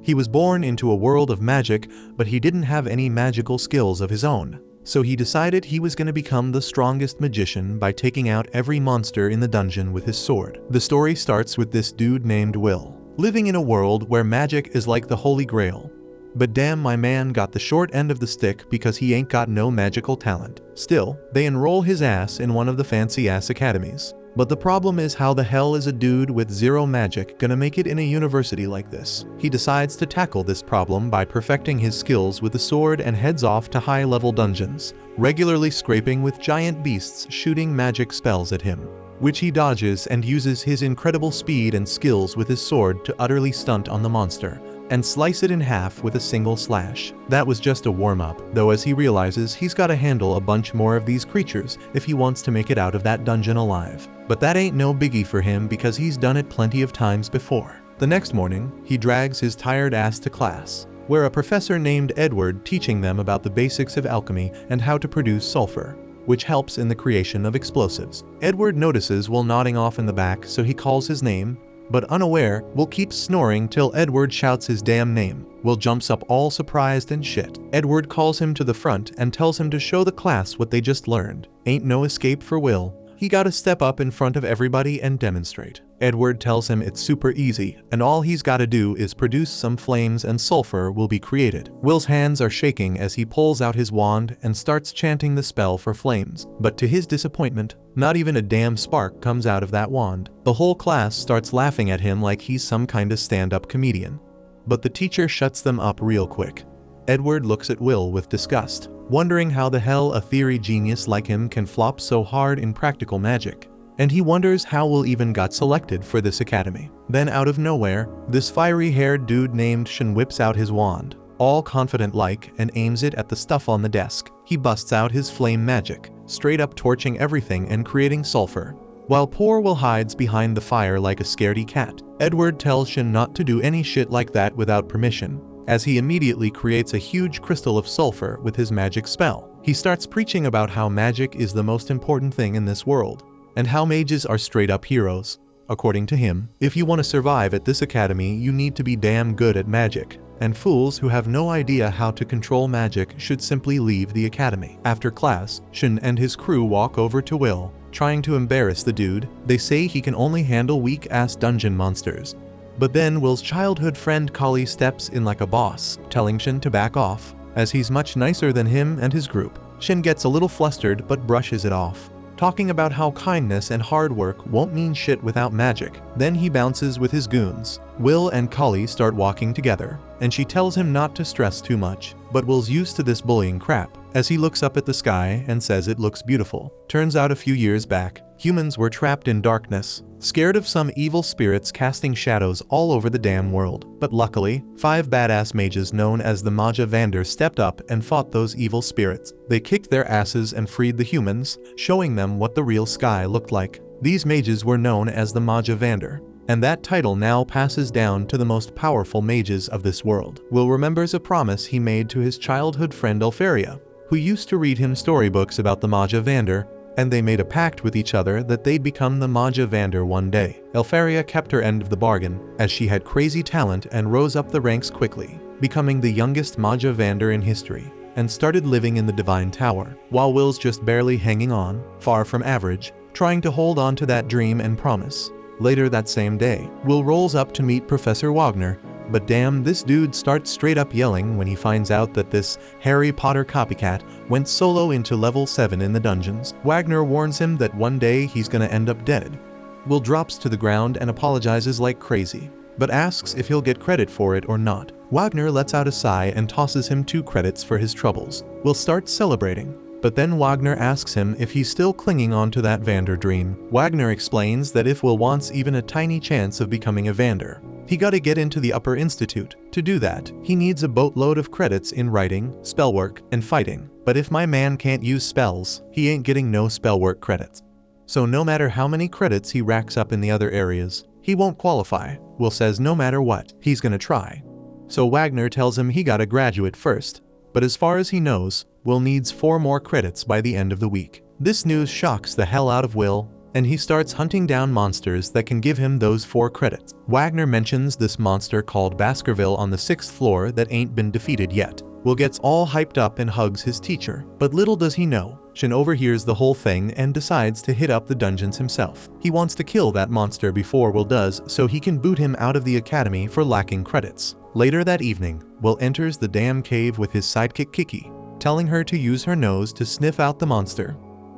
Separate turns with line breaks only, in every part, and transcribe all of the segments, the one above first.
He was born into a world of magic, but he didn't have any magical skills of his own. So he decided he was going to become the strongest magician by taking out every monster in the dungeon with his sword. The story starts with this dude named Will, living in a world where magic is like the holy grail. But damn, my man got the short end of the stick because he ain't got no magical talent. Still, they enroll his ass in one of the fancy ass academies. But the problem is, how the hell is a dude with zero magic gonna make it in a university like this? He decides to tackle this problem by perfecting his skills with the sword and heads off to high-level dungeons, regularly scraping with giant beasts shooting magic spells at him, which he dodges and uses his incredible speed and skills with his sword to utterly stunt on the monster and slice it in half with a single slash. That was just a warm-up, though, as he realizes he's gotta handle a bunch more of these creatures if he wants to make it out of that dungeon alive. But that ain't no biggie for him because he's done it plenty of times before. The next morning, he drags his tired ass to class, where a professor named Edward teaching them about the basics of alchemy and how to produce sulfur, which helps in the creation of explosives. Edward notices Will nodding off in the back, so he calls his name, but unaware, Will keeps snoring till Edward shouts his damn name. Will jumps up all surprised and shit. Edward calls him to the front and tells him to show the class what they just learned. Ain't no escape for Will. He gotta step up in front of everybody and demonstrate. Edward tells him it's super easy, and all he's gotta do is produce some flames and sulfur will be created. Will's hands are shaking as he pulls out his wand and starts chanting the spell for flames, but to his disappointment, not even a damn spark comes out of that wand. The whole class starts laughing at him like he's some kind of stand-up comedian. But the teacher shuts them up real quick. Edward looks at Will with disgust, wondering how the hell a theory genius like him can flop so hard in practical magic. And he wonders how Will even got selected for this academy. Then out of nowhere, this fiery-haired dude named Shin whips out his wand, all confident-like, and aims it at the stuff on the desk. He busts out his flame magic, straight up torching everything and creating sulfur, while poor Will hides behind the fire like a scaredy cat. Edward tells Shin not to do any shit like that without permission, as he immediately creates a huge crystal of sulfur with his magic spell. He starts preaching about how magic is the most important thing in this world, and how mages are straight up heroes. According to him, if you want to survive at this academy, you need to be damn good at magic, and fools who have no idea how to control magic should simply leave the academy. After class, Shin and his crew walk over to Will, trying to embarrass the dude. They say he can only handle weak-ass dungeon monsters. But then Will's childhood friend Kali steps in like a boss, telling Shin to back off, as he's much nicer than him and his group. Shin gets a little flustered but brushes it off, talking about how kindness and hard work won't mean shit without magic. Then he bounces with his goons. Will and Kali start walking together, and she tells him not to stress too much, but Will's used to this bullying crap, as he looks up at the sky and says it looks beautiful. Turns out a few years back, humans were trapped in darkness, scared of some evil spirits casting shadows all over the damn world. But luckily, 5 badass mages known as the Maja Vander stepped up and fought those evil spirits. They kicked their asses and freed the humans, showing them what the real sky looked like. These mages were known as the Maja Vander, and that title now passes down to the most powerful mages of this world. Will remembers a promise he made to his childhood friend Elfaria, who used to read him storybooks about the Maja Vander, and they made a pact with each other that they'd become the Maja Vander one day. Elfaria kept her end of the bargain, as she had crazy talent and rose up the ranks quickly, becoming the youngest Maja Vander in history, and started living in the Divine Tower, while Will's just barely hanging on, far from average, trying to hold on to that dream and promise. Later that same day, Will rolls up to meet Professor Wagner, but damn, this dude starts straight up yelling when he finds out that this Harry Potter copycat went solo into level 7 in the dungeons. Wagner warns him that one day he's gonna end up dead. Will drops to the ground and apologizes like crazy, but asks if he'll get credit for it or not. Wagner lets out a sigh and tosses him 2 credits for his troubles. Will starts celebrating, but then Wagner asks him if he's still clinging on to that Vander dream. Wagner explains that if Will wants even a tiny chance of becoming a Vander, he gotta get into the Upper Institute. To do that, he needs a boatload of credits in writing, spellwork, and fighting. But if my man can't use spells, he ain't getting no spellwork credits. So no matter how many credits he racks up in the other areas, he won't qualify. Will says no matter what, he's gonna try. So Wagner tells him he gotta graduate first, but as far as he knows, Will needs 4 more credits by the end of the week. This news shocks the hell out of Will, and he starts hunting down monsters that can give him those 4 credits. Wagner mentions this monster called Baskerville on the 6th floor that ain't been defeated yet. Will gets all hyped up and hugs his teacher, but little does he know, Shin overhears the whole thing and decides to hit up the dungeons himself. He wants to kill that monster before Will does so he can boot him out of the academy for lacking credits. Later that evening, Will enters the damn cave with his sidekick Kiki, telling her to use her nose to sniff out the monster.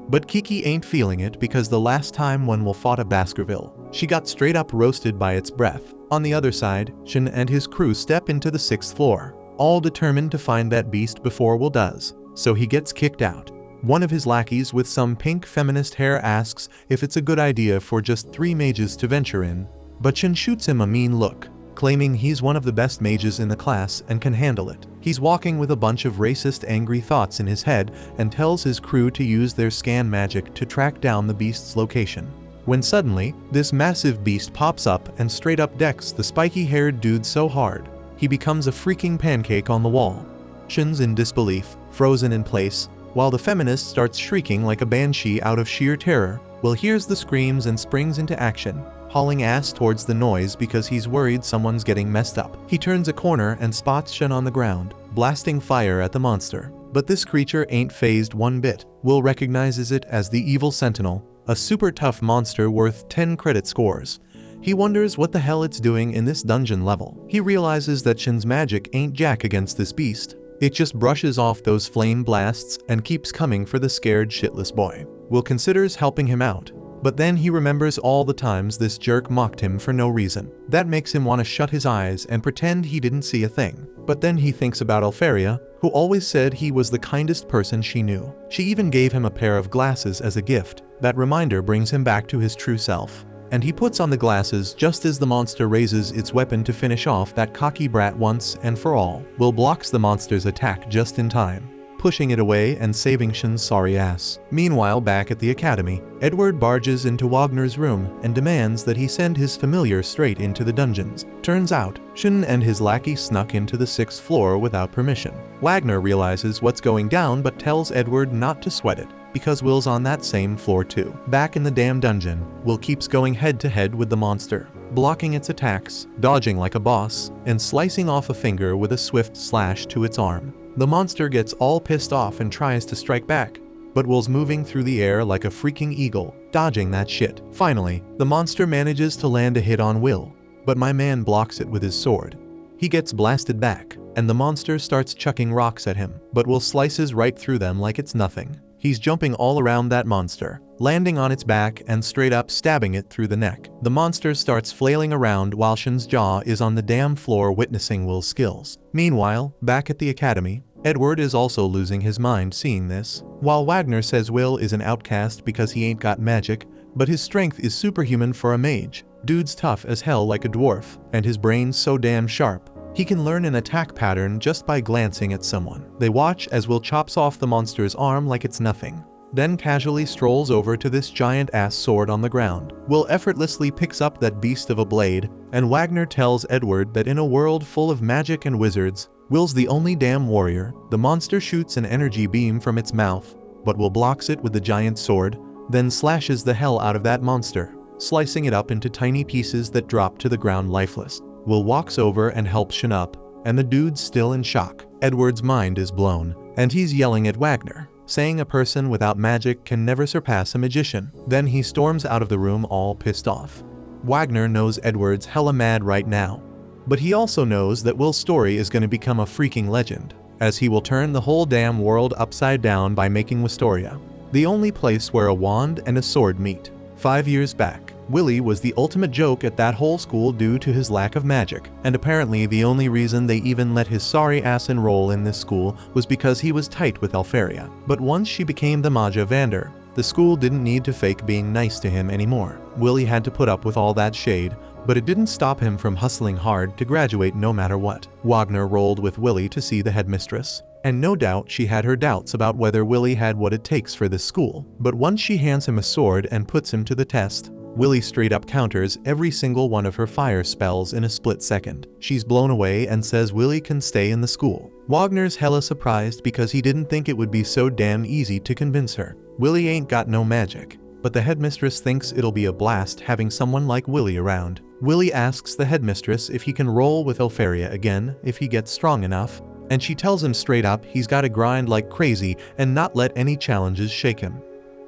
But Kiki ain't feeling it because the last time when Will fought a Baskerville, she got straight up roasted by its breath. On the other side, Shin and his crew step into the 6th floor, all determined to find that beast before Will does, so he gets kicked out. One of his lackeys with some pink feminist hair asks if it's a good idea for just 3 mages to venture in, but Shin shoots him a mean look, claiming he's one of the best mages in the class and can handle it. He's walking with a bunch of racist angry thoughts in his head and tells his crew to use their scan magic to track down the beast's location. When suddenly, this massive beast pops up and straight up decks the spiky-haired dude so hard, he becomes a freaking pancake on the wall. Shin's in disbelief, frozen in place, while the feminist starts shrieking like a banshee out of sheer terror. Will hears the screams and springs into action, hauling ass towards the noise because he's worried someone's getting messed up. He turns a corner and spots Shin on the ground, blasting fire at the monster. But this creature ain't phased one bit. Will recognizes it as the evil sentinel, a super tough monster worth 10 credit scores. He wonders what the hell it's doing in this dungeon level. He realizes that Shin's magic ain't jack against this beast. It just brushes off those flame blasts and keeps coming for the scared shitless boy. Will considers helping him out, but then he remembers all the times this jerk mocked him for no reason. That makes him want to shut his eyes and pretend he didn't see a thing. But then he thinks about Alferia, who always said he was the kindest person she knew. She even gave him a pair of glasses as a gift. That reminder brings him back to his true self, and he puts on the glasses just as the monster raises its weapon to finish off that cocky brat once and for all. Will blocks the monster's attack just in time, pushing it away and saving Shin's sorry ass. Meanwhile, back at the academy, Edward barges into Wagner's room and demands that he send his familiar straight into the dungeons. Turns out, Shin and his lackey snuck into the 6th floor without permission. Wagner realizes what's going down but tells Edward not to sweat it, because Will's on that same floor too. Back in the damn dungeon, Will keeps going head to head with the monster, blocking its attacks, dodging like a boss, and slicing off a finger with a swift slash to its arm. The monster gets all pissed off and tries to strike back, but Will's moving through the air like a freaking eagle, dodging that shit. Finally, the monster manages to land a hit on Will, but my man blocks it with his sword. He gets blasted back, and the monster starts chucking rocks at him, but Will slices right through them like it's nothing. He's jumping all around that monster, landing on its back and straight up stabbing it through the neck. The monster starts flailing around while Shin's jaw is on the damn floor witnessing Will's skills. Meanwhile, back at the academy, Edward is also losing his mind seeing this. While Wagner says Will is an outcast because he ain't got magic, but his strength is superhuman for a mage. Dude's tough as hell like a dwarf, and his brain's so damn sharp. He can learn an attack pattern just by glancing at someone. They watch as Will chops off the monster's arm like it's nothing, then casually strolls over to this giant-ass sword on the ground. Will effortlessly picks up that beast of a blade, and Wagner tells Edward that in a world full of magic and wizards, Will's the only damn warrior. The monster shoots an energy beam from its mouth, but Will blocks it with the giant sword, then slashes the hell out of that monster, slicing it up into tiny pieces that drop to the ground lifeless. Will walks over and helps Shin up, and the dude's still in shock. Edward's mind is blown, and he's yelling at Wagner, saying a person without magic can never surpass a magician. Then he storms out of the room all pissed off. Wagner knows Edward's hella mad right now, but he also knows that Will's story is going to become a freaking legend, as he will turn the whole damn world upside down by making Wistoria the only place where a wand and a sword meet. 5 years back, Willie was the ultimate joke at that whole school due to his lack of magic, and apparently the only reason they even let his sorry ass enroll in this school was because he was tight with Alferia. But once she became the Maja Vander, the school didn't need to fake being nice to him anymore. Willie had to put up with all that shade, but it didn't stop him from hustling hard to graduate no matter what. Wagner rolled with Willie to see the headmistress, and no doubt she had her doubts about whether Willie had what it takes for this school. But once she hands him a sword and puts him to the test, Willie straight up counters every single one of her fire spells in a split second. She's blown away and says Willie can stay in the school. Wagner's hella surprised because he didn't think it would be so damn easy to convince her. Willie ain't got no magic, but the headmistress thinks it'll be a blast having someone like Willy around. Willy asks the headmistress if he can roll with Opharia again if he gets strong enough, and she tells him straight up he's gotta grind like crazy and not let any challenges shake him.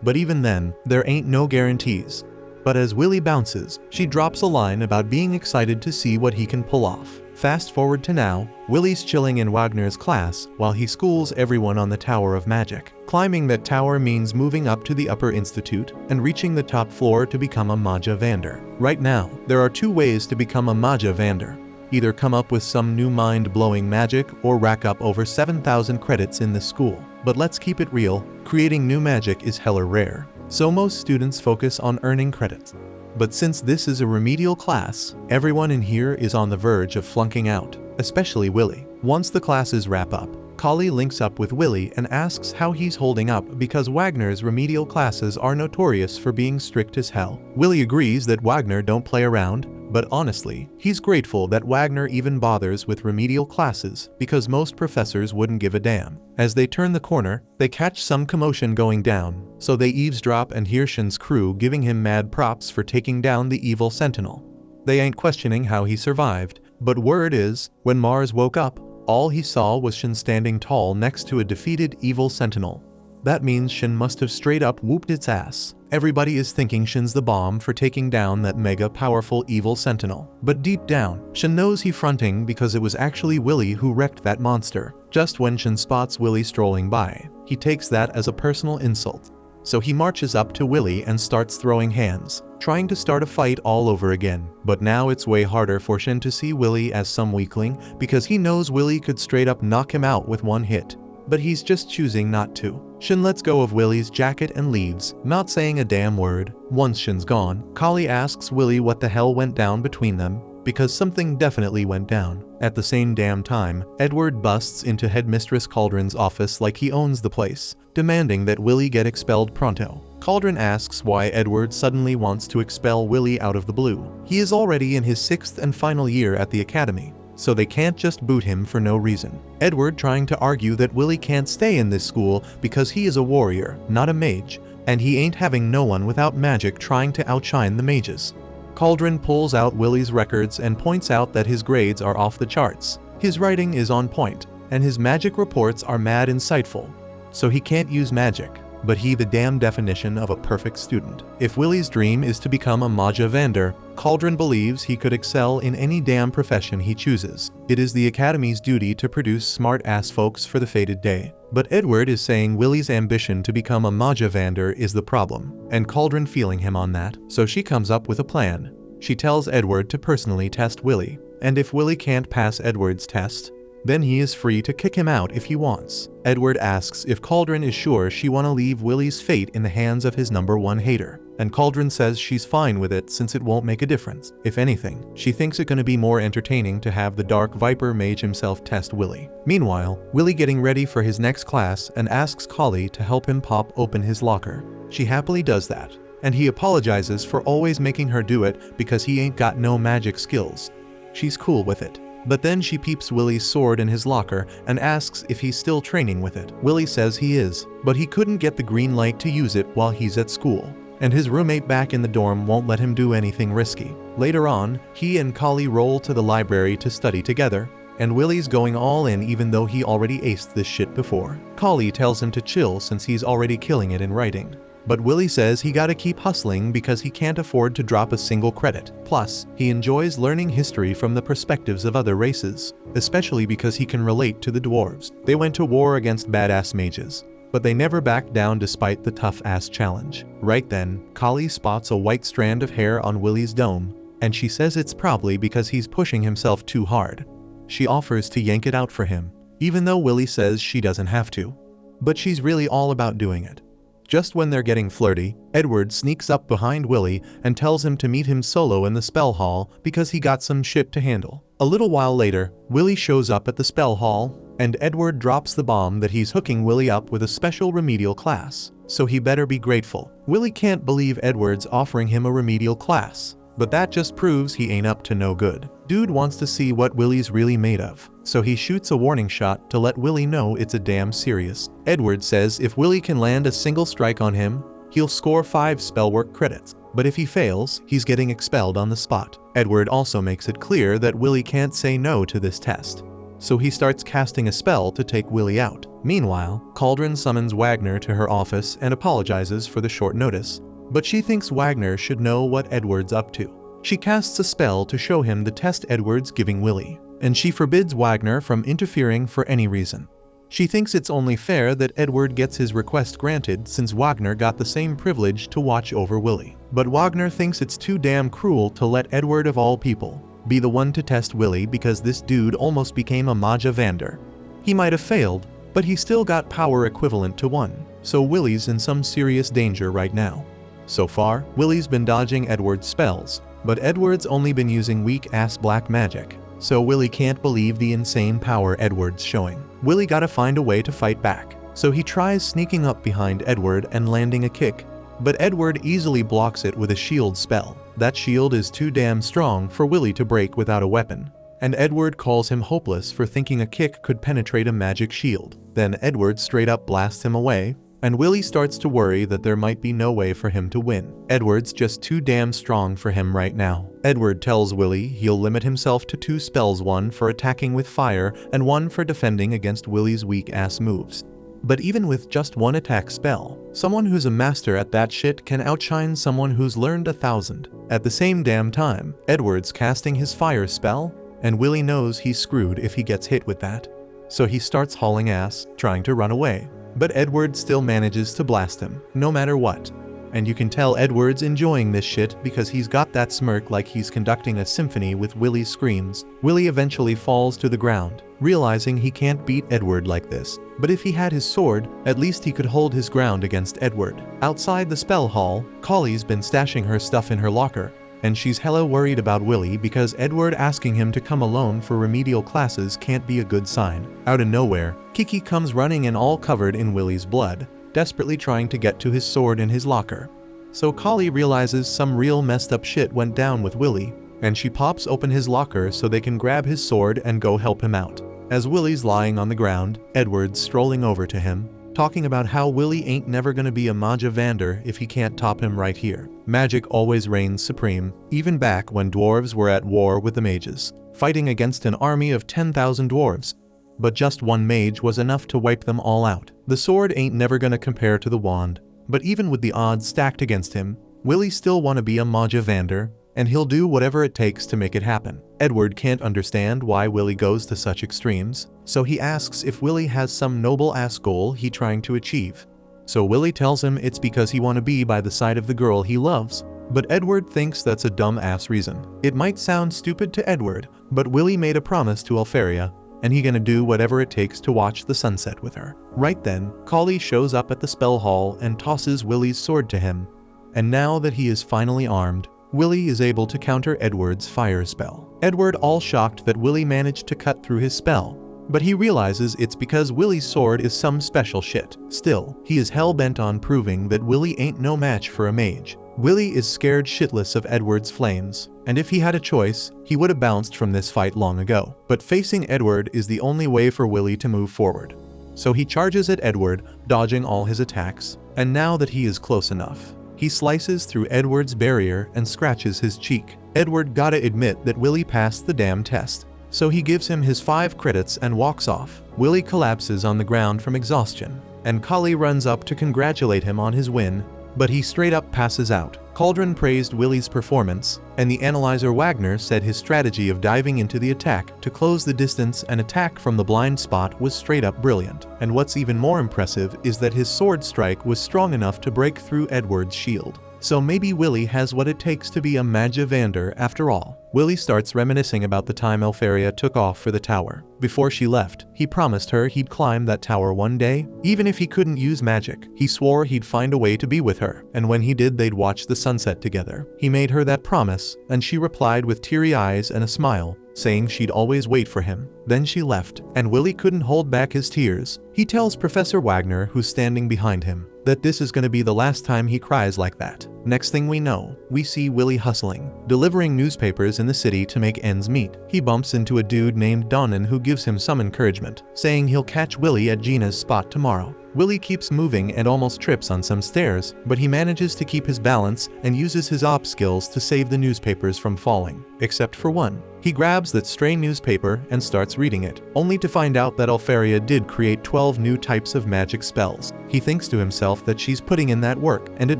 But even then, there ain't no guarantees. But as Willy bounces, she drops a line about being excited to see what he can pull off. Fast forward to now, Willy's chilling in Wagner's class while he schools everyone on the Tower of Magic. Climbing that tower means moving up to the upper institute and reaching the top floor to become a Maja Vander. Right now, there are two ways to become a Maja Vander. Either come up with some new mind-blowing magic or rack up over 7,000 credits in this school. But let's keep it real, creating new magic is hella rare. So most students focus on earning credits. But since this is a remedial class, everyone in here is on the verge of flunking out, especially Willy. Once the classes wrap up, Kali links up with Willy and asks how he's holding up because Wagner's remedial classes are notorious for being strict as hell. Willy agrees that Wagner don't play around, but honestly, he's grateful that Wagner even bothers with remedial classes because most professors wouldn't give a damn. As they turn the corner, they catch some commotion going down, so they eavesdrop and hear Shin's crew giving him mad props for taking down the evil sentinel. They ain't questioning how he survived, but word is, when Mars woke up, all he saw was Shin standing tall next to a defeated evil sentinel. That means Shin must have straight up whooped its ass. Everybody is thinking Shin's the bomb for taking down that mega powerful evil sentinel. But deep down, Shin knows he's fronting because it was actually Willy who wrecked that monster. Just when Shin spots Willy strolling by, he takes that as a personal insult. So he marches up to Willy and starts throwing hands, trying to start a fight all over again. But now it's way harder for Shin to see Willy as some weakling because he knows Willy could straight up knock him out with one hit. But he's just choosing not to. Shin lets go of Willy's jacket and leaves, not saying a damn word. Once Shin's gone, Kali asks Willy what the hell went down between them, because something definitely went down. At the same damn time, Edward busts into Headmistress Cauldron's office like he owns the place, demanding that Willy get expelled pronto. Cauldron asks why Edward suddenly wants to expel Willy out of the blue. He is already in his 6th and final year at the academy, so they can't just boot him for no reason. Edward trying to argue that Willy can't stay in this school because he is a warrior, not a mage, and he ain't having no one without magic trying to outshine the mages. Cauldron pulls out Willy's records and points out that his grades are off the charts. His writing is on point, and his magic reports are mad insightful, so he can't use magic. But he the damn definition of a perfect student. If Willy's dream is to become a Maja Vander, Cauldron believes he could excel in any damn profession he chooses. It is the Academy's duty to produce smart-ass folks for the fated day. But Edward is saying Willy's ambition to become a Maja Vander is the problem, and Cauldron feeling him on that, so she comes up with a plan. She tells Edward to personally test Willy, and if Willy can't pass Edward's test, then he is free to kick him out if he wants. Edward asks if Cauldron is sure she wanna leave Willy's fate in the hands of his #1 hater, and Cauldron says she's fine with it since it won't make a difference. If anything, she thinks it gonna be more entertaining to have the Dark Viper mage himself test Willy. Meanwhile, Willy getting ready for his next class and asks Kali to help him pop open his locker. She happily does that, and he apologizes for always making her do it because he ain't got no magic skills. She's cool with it. But then she peeps Willy's sword in his locker and asks if he's still training with it. Willy says he is, but he couldn't get the green light to use it while he's at school, and his roommate back in the dorm won't let him do anything risky. Later on, he and Kali roll to the library to study together, and Willy's going all in even though he already aced this shit before. Kali tells him to chill since he's already killing it in writing. But Willy says he gotta keep hustling because he can't afford to drop a single credit. Plus, he enjoys learning history from the perspectives of other races, especially because he can relate to the dwarves. They went to war against badass mages, but they never backed down despite the tough-ass challenge. Right then, Kali spots a white strand of hair on Willy's dome, and she says it's probably because he's pushing himself too hard. She offers to yank it out for him, even though Willy says she doesn't have to. But she's really all about doing it. Just when they're getting flirty, Edward sneaks up behind Willy and tells him to meet him solo in the spell hall because he got some shit to handle. A little while later, Willy shows up at the spell hall, and Edward drops the bomb that he's hooking Willy up with a special remedial class, so he better be grateful. Willy can't believe Edward's offering him a remedial class, but that just proves he ain't up to no good. Dude wants to see what Willy's really made of, so he shoots a warning shot to let Willy know it's a damn serious. Edward says if Willy can land a single strike on him, he'll score 5 spellwork credits. But if he fails, he's getting expelled on the spot. Edward also makes it clear that Willy can't say no to this test. So he starts casting a spell to take Willy out. Meanwhile, Cauldron summons Wagner to her office and apologizes for the short notice. But she thinks Wagner should know what Edward's up to. She casts a spell to show him the test Edward's giving Willy, and she forbids Wagner from interfering for any reason. She thinks it's only fair that Edward gets his request granted since Wagner got the same privilege to watch over Willy. But Wagner thinks it's too damn cruel to let Edward of all people be the one to test Willy because this dude almost became a Maja Vander. He might have failed, but he still got power equivalent to 1, so Willy's in some serious danger right now. So far, Willy's been dodging Edward's spells, but Edward's only been using weak-ass black magic, so Willy can't believe the insane power Edward's showing. Willy gotta find a way to fight back, so he tries sneaking up behind Edward and landing a kick, but Edward easily blocks it with a shield spell. That shield is too damn strong for Willy to break without a weapon, and Edward calls him hopeless for thinking a kick could penetrate a magic shield. Then Edward straight up blasts him away, and Willy starts to worry that there might be no way for him to win. Edward's just too damn strong for him right now. Edward tells Willy he'll limit himself to 2 spells, 1 for attacking with fire and 1 for defending against Willy's weak-ass moves. But even with just 1 attack spell, someone who's a master at that shit can outshine someone who's learned 1,000. At the same damn time, Edward's casting his fire spell, and Willy knows he's screwed if he gets hit with that. So he starts hauling ass, trying to run away. But Edward still manages to blast him, no matter what. And you can tell Edward's enjoying this shit because he's got that smirk like he's conducting a symphony with Willy's screams. Willy eventually falls to the ground, realizing he can't beat Edward like this. But if he had his sword, at least he could hold his ground against Edward. Outside the spell hall, Collie's been stashing her stuff in her locker, and she's hella worried about Willy because Edward asking him to come alone for remedial classes can't be a good sign. Out of nowhere, Kiki comes running in all covered in Willy's blood, desperately trying to get to his sword in his locker. So Collie realizes some real messed up shit went down with Willy, and she pops open his locker so they can grab his sword and go help him out. As Willy's lying on the ground, Edward's strolling over to him, talking about how Willy ain't never gonna be a Maja Vander if he can't top him right here. Magic always reigns supreme, even back when dwarves were at war with the mages, fighting against an army of 10,000 dwarves. But just 1 mage was enough to wipe them all out. The sword ain't never gonna compare to the wand, but even with the odds stacked against him, Willy still wanna be a Maja Vander, and he'll do whatever it takes to make it happen. Edward can't understand why Willy goes to such extremes, so he asks if Willy has some noble-ass goal he's trying to achieve. So Willy tells him it's because he wanna be by the side of the girl he loves, but Edward thinks that's a dumb-ass reason. It might sound stupid to Edward, but Willy made a promise to Alferia, and he gonna do whatever it takes to watch the sunset with her. Right then, Collie shows up at the spell hall and tosses Willy's sword to him, and now that he is finally armed, Willy is able to counter Edward's fire spell. Edward all shocked that Willy managed to cut through his spell, but he realizes it's because Willy's sword is some special shit. Still, he is hell-bent on proving that Willy ain't no match for a mage. Willy is scared shitless of Edward's flames, and if he had a choice, he would have bounced from this fight long ago. But facing Edward is the only way for Willy to move forward. So he charges at Edward, dodging all his attacks, and now that he is close enough, he slices through Edward's barrier and scratches his cheek. Edward gotta admit that Willy passed the damn test, so he gives him his 5 credits and walks off. Willy collapses on the ground from exhaustion, and Collie runs up to congratulate him on his win, but he straight up passes out. Cauldron praised Willy's performance, and the analyzer Wagner said his strategy of diving into the attack to close the distance and attack from the blind spot was straight up brilliant. And what's even more impressive is that his sword strike was strong enough to break through Edward's shield. So maybe Willy has what it takes to be a Maja Vander after all. Willy starts reminiscing about the time Alferia took off for the tower. Before she left, he promised her he'd climb that tower one day, even if he couldn't use magic. He swore he'd find a way to be with her, and when he did they'd watch the sunset together. He made her that promise, and she replied with teary eyes and a smile, saying she'd always wait for him. Then she left, and Willy couldn't hold back his tears. He tells Professor Wagner, who's standing behind him, that this is gonna be the last time he cries like that. Next thing we know, we see Willy hustling, delivering newspapers in the city to make ends meet. He bumps into a dude named Donnan who gives him some encouragement, saying he'll catch Willy at Gina's spot tomorrow. Willy keeps moving and almost trips on some stairs, but he manages to keep his balance and uses his op skills to save the newspapers from falling, except for one. He grabs that stray newspaper and starts reading it, only to find out that Alfaria did create 12 new types of magic spells. He thinks to himself that she's putting in that work, and it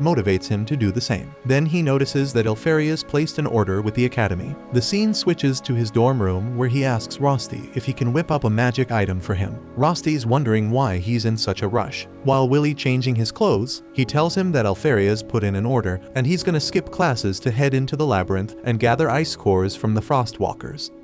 motivates him to do the same. Then he notices that Alfaria's placed an order with the academy. The scene switches to his dorm room where he asks Rosti if he can whip up a magic item for him. Rosti's wondering why he's in such a rush. While Willy changing his clothes, he tells him that Alfaria's put in an order, and he's gonna skip classes to head into the labyrinth and gather ice cores from the Frostwalkers.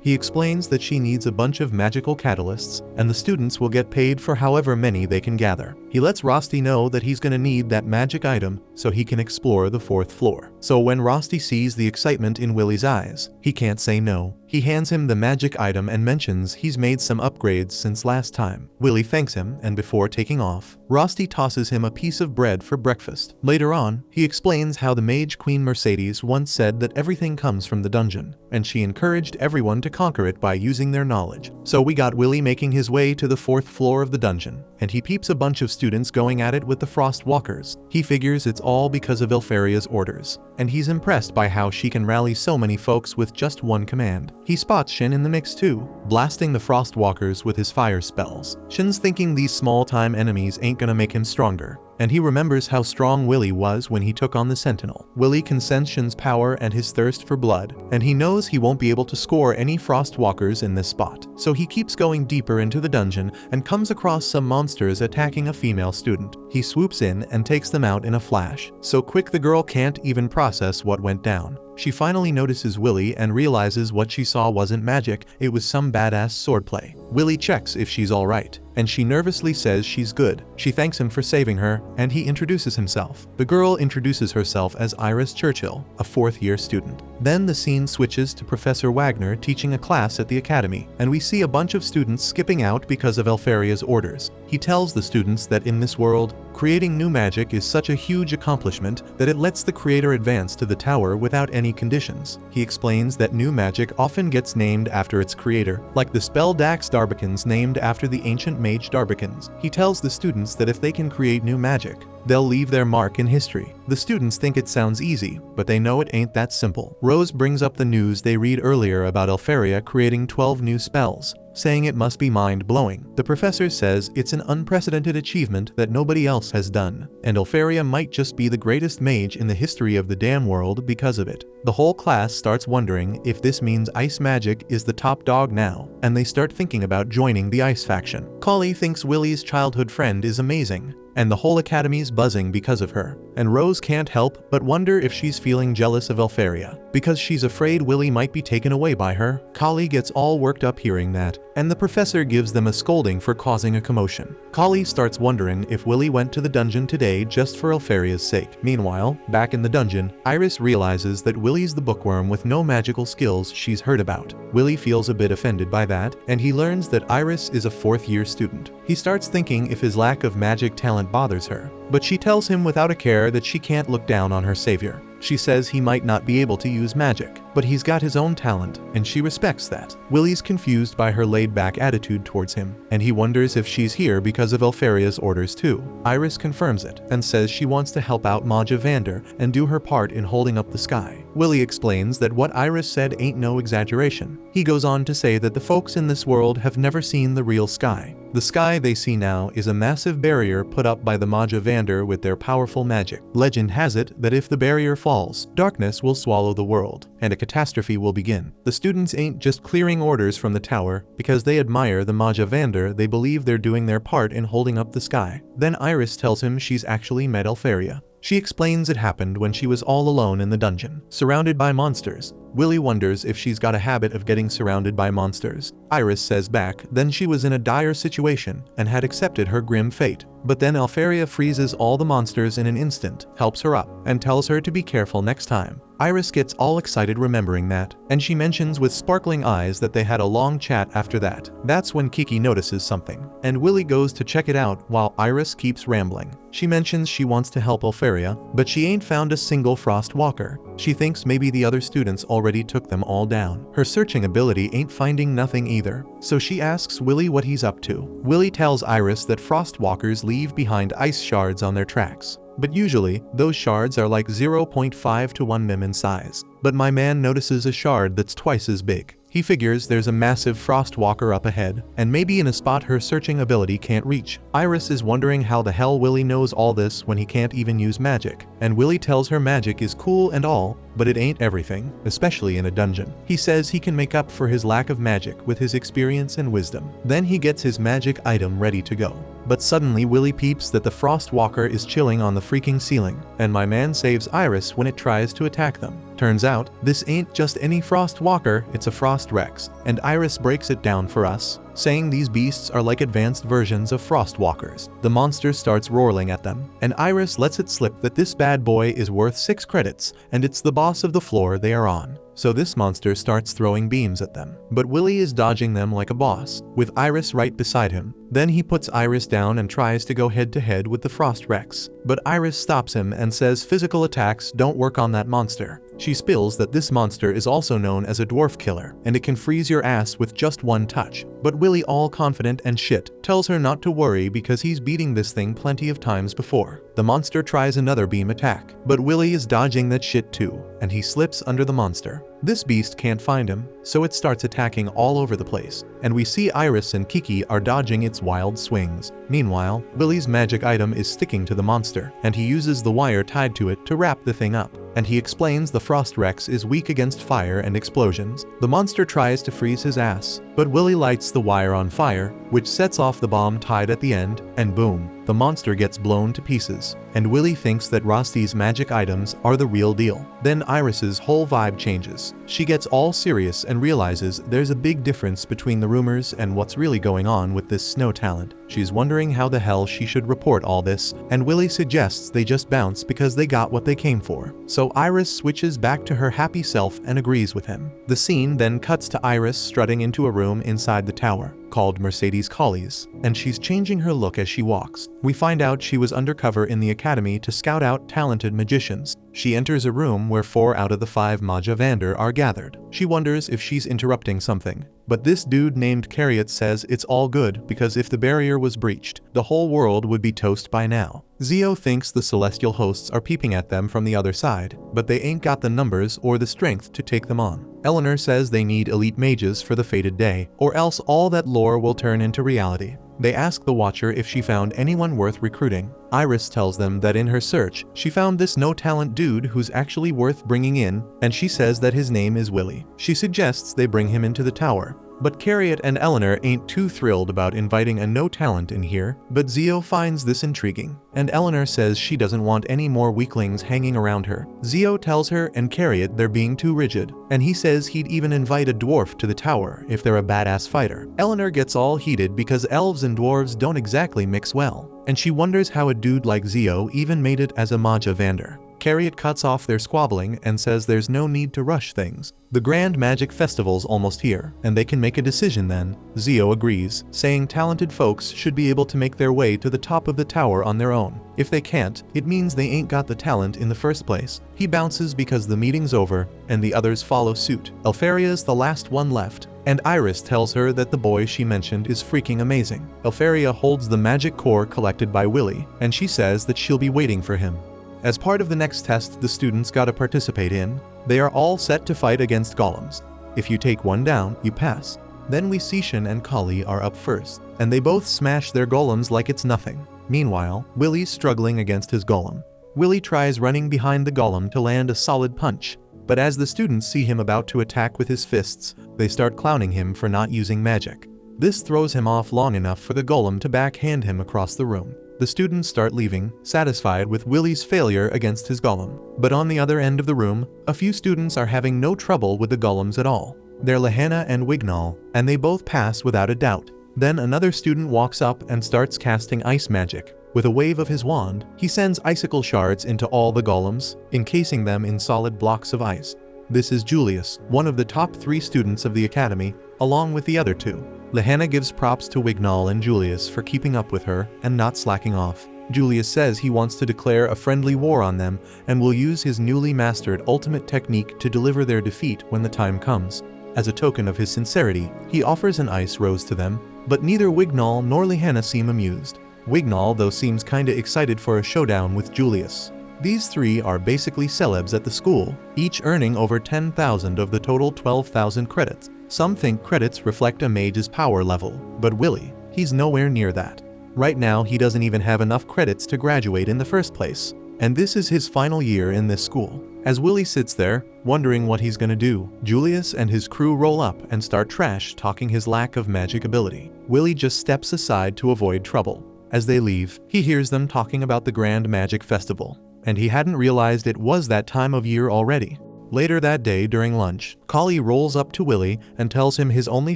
He explains that she needs a bunch of magical catalysts, and the students will get paid for however many they can gather. He lets Rosti know that he's gonna need that magic item so he can explore the 4th floor. So when Rosti sees the excitement in Willy's eyes, he can't say no. He hands him the magic item and mentions he's made some upgrades since last time. Willy thanks him, and before taking off, Rosti tosses him a piece of bread for breakfast. Later on, he explains how the mage Queen Mercedes once said that everything comes from the dungeon, and she encouraged everyone to conquer it by using their knowledge. So we got Willy making his way to the 4th floor of the dungeon, and he peeps a bunch of students going at it with the Frostwalkers. He figures it's all because of Alfaria's orders, and he's impressed by how she can rally so many folks with just one command. He spots Shin in the mix too, blasting the Frostwalkers with his fire spells. Shin's thinking these small-time enemies ain't gonna make him stronger, and he remembers how strong Willy was when he took on the Sentinel. Willy can sense Shin's power and his thirst for blood, and he knows he won't be able to score any Frostwalkers in this spot. So he keeps going deeper into the dungeon and comes across some monsters attacking a female student. He swoops in and takes them out in a flash, so quick the girl can't even process what went down. She finally notices Willy and realizes what she saw wasn't magic, it was some badass swordplay. Willy checks if she's alright, and she nervously says she's good. She thanks him for saving her, and he introduces himself. The girl introduces herself as Iris Churchill, a 4th-year student. Then the scene switches to Professor Wagner teaching a class at the academy, and we see a bunch of students skipping out because of Alfaria's orders. He tells the students that in this world, creating new magic is such a huge accomplishment that it lets the creator advance to the tower without any conditions. He explains that new magic often gets named after its creator, like the spell Dax Darbicans named after the ancient mage Darbicans. He tells the students that if they can create new magic, they'll leave their mark in history. The students think it sounds easy, but they know it ain't that simple. Rose brings up the news they read earlier about Alfaria creating 12 new spells, saying it must be mind-blowing. The professor says it's an unprecedented achievement that nobody else has done, and Alfaria might just be the greatest mage in the history of the damn world because of it. The whole class starts wondering if this means ice magic is the top dog now, and they start thinking about joining the ice faction. Kali thinks Willy's childhood friend is amazing, and the whole academy's buzzing because of her. And Rose can't help but wonder if she's feeling jealous of Alfaria, because she's afraid Willy might be taken away by her. Kali gets all worked up hearing that, and the professor gives them a scolding for causing a commotion. Kali starts wondering if Willy went to the dungeon today just for Alfaria's sake. Meanwhile, back in the dungeon, Iris realizes that Willy's the bookworm with no magical skills she's heard about. Willy feels a bit offended by that, and he learns that Iris is a 4th-year student. He starts thinking if his lack of magic talent bothers her, but she tells him without a care that she can't look down on her savior. She says he might not be able to use magic, but he's got his own talent, and she respects that. Willy's confused by her laid-back attitude towards him, and he wonders if she's here because of Alfaria's orders too. Iris confirms it, and says she wants to help out Maja Vander and do her part in holding up the sky. Willy explains that what Iris said ain't no exaggeration. He goes on to say that the folks in this world have never seen the real sky. The sky they see now is a massive barrier put up by the Maja Vander with their powerful magic. Legend has it that if the barrier falls, darkness will swallow the world, and a catastrophe will begin. The students ain't just clearing orders from the tower because they admire the Maja Vander, they believe they're doing their part in holding up the sky. Then Iris tells him she's actually met Alfaria. She explains it happened when she was all alone in the dungeon, surrounded by monsters. Willy wonders if she's got a habit of getting surrounded by monsters. Iris says back then she was in a dire situation and had accepted her grim fate. But then Alfaria freezes all the monsters in an instant, helps her up, and tells her to be careful next time. Iris gets all excited remembering that, and she mentions with sparkling eyes that they had a long chat after that. That's when Kiki notices something, and Willy goes to check it out while Iris keeps rambling. She mentions she wants to help Alfaria, but she ain't found a single Frost Walker. She thinks maybe the other students already took them all down. Her searching ability ain't finding nothing either, so she asks Willy what he's up to. Willy tells Iris that frostwalkers leave behind ice shards on their tracks, but usually, those shards are like 0.5 to 1 mm in size. But my man notices a shard that's twice as big. He figures there's a massive frostwalker up ahead, and maybe in a spot her searching ability can't reach. Iris is wondering how the hell Willy knows all this when he can't even use magic, and Willy tells her magic is cool and all, but it ain't everything, especially in a dungeon. He says he can make up for his lack of magic with his experience and wisdom. Then he gets his magic item ready to go. But suddenly Willy peeps that the frostwalker is chilling on the freaking ceiling, and my man saves Iris when it tries to attack them. Turns out, this ain't just any frostwalker, it's a frost rex, and Iris breaks it down for us, saying these beasts are like advanced versions of frostwalkers. The monster starts roaring at them, and Iris lets it slip that this bad boy is worth 6 credits, and it's the boss of the floor they are on. So this monster starts throwing beams at them, but Willy is dodging them like a boss, with Iris right beside him. Then he puts Iris down and tries to go head to head with the Frost Rex, but Iris stops him and says physical attacks don't work on that monster. She spills that this monster is also known as a dwarf killer, and it can freeze your ass with just one touch. But Willy, all confident and shit, tells her not to worry because he's beating this thing plenty of times before. The monster tries another beam attack, but Willy is dodging that shit too, and he slips under the monster. This beast can't find him, so it starts attacking all over the place, and we see Iris and Kiki are dodging its wild swings. Meanwhile, Willy's magic item is sticking to the monster, and he uses the wire tied to it to wrap the thing up, and he explains the Frost Rex is weak against fire and explosions. The monster tries to freeze his ass, but Willy lights the wire on fire, which sets off the bomb tied at the end, and boom, the monster gets blown to pieces, and Willy thinks that Rosty's magic items are the real deal. Then Iris's whole vibe changes. She gets all serious and realizes there's a big difference between the rumors and what's really going on with this snow talent. She's wondering how the hell she should report all this, and Willy suggests they just bounce because they got what they came for. So Iris switches back to her happy self and agrees with him. The scene then cuts to Iris strutting into a room inside the tower, called Mercedes Colley's, and she's changing her look as she walks. We find out she was undercover in the academy to scout out talented magicians. She enters a room where 4 out of the 5 Maja Vander are gathered. She wonders if she's interrupting something, but this dude named Cariot says it's all good because if the barrier was breached, the whole world would be toast by now. Zio thinks the celestial hosts are peeping at them from the other side, but they ain't got the numbers or the strength to take them on. Eleanor says they need elite mages for the fated day, or else all that lore will turn into reality. They ask the Watcher if she found anyone worth recruiting. Iris tells them that in her search, she found this no-talent dude who's actually worth bringing in, and she says that his name is Willy. She suggests they bring him into the tower. But Cariot and Eleanor ain't too thrilled about inviting a no-talent in here, but Zio finds this intriguing, and Eleanor says she doesn't want any more weaklings hanging around her. Zio tells her and Cariot they're being too rigid, and he says he'd even invite a dwarf to the tower if they're a badass fighter. Eleanor gets all heated because elves and dwarves don't exactly mix well, and she wonders how a dude like Zio even made it as a Maja Vander. Cariot cuts off their squabbling and says there's no need to rush things. The Grand Magic Festival's almost here, and they can make a decision then. Zio agrees, saying talented folks should be able to make their way to the top of the tower on their own. If they can't, it means they ain't got the talent in the first place. He bounces because the meeting's over, and the others follow suit. Elfaria's the last one left, and Iris tells her that the boy she mentioned is freaking amazing. Elfaria holds the magic core collected by Willy, and she says that she'll be waiting for him. As part of the next test the students gotta participate in, they are all set to fight against golems. If you take one down, you pass. Then we see Shin and Kali are up first, and they both smash their golems like it's nothing. Meanwhile, Willy's struggling against his golem. Willy tries running behind the golem to land a solid punch, but as the students see him about to attack with his fists, they start clowning him for not using magic. This throws him off long enough for the golem to backhand him across the room. The students start leaving, satisfied with Willy's failure against his golem. But on the other end of the room, a few students are having no trouble with the golems at all. They're Lahanna and Wignall, and they both pass without a doubt. Then another student walks up and starts casting ice magic. With a wave of his wand, he sends icicle shards into all the golems, encasing them in solid blocks of ice. This is Julius, one of the top 3 students of the academy, along with the other 2. Lahanna gives props to Wignall and Julius for keeping up with her and not slacking off. Julius says he wants to declare a friendly war on them and will use his newly mastered ultimate technique to deliver their defeat when the time comes. As a token of his sincerity, he offers an ice rose to them, but neither Wignall nor Lehanna seem amused. Wignall, though, seems kinda excited for a showdown with Julius. These three are basically celebs at the school, each earning over 10,000 of the total 12,000 credits. Some think credits reflect a mage's power level, but Willy, he's nowhere near that. Right now, he doesn't even have enough credits to graduate in the first place, and this is his final year in this school. As Willy sits there, wondering what he's gonna do, Julius and his crew roll up and start trash-talking his lack of magic ability. Willy just steps aside to avoid trouble. As they leave, he hears them talking about the Grand Magic Festival, and he hadn't realized it was that time of year already. Later that day during lunch, Kali rolls up to Willy and tells him his only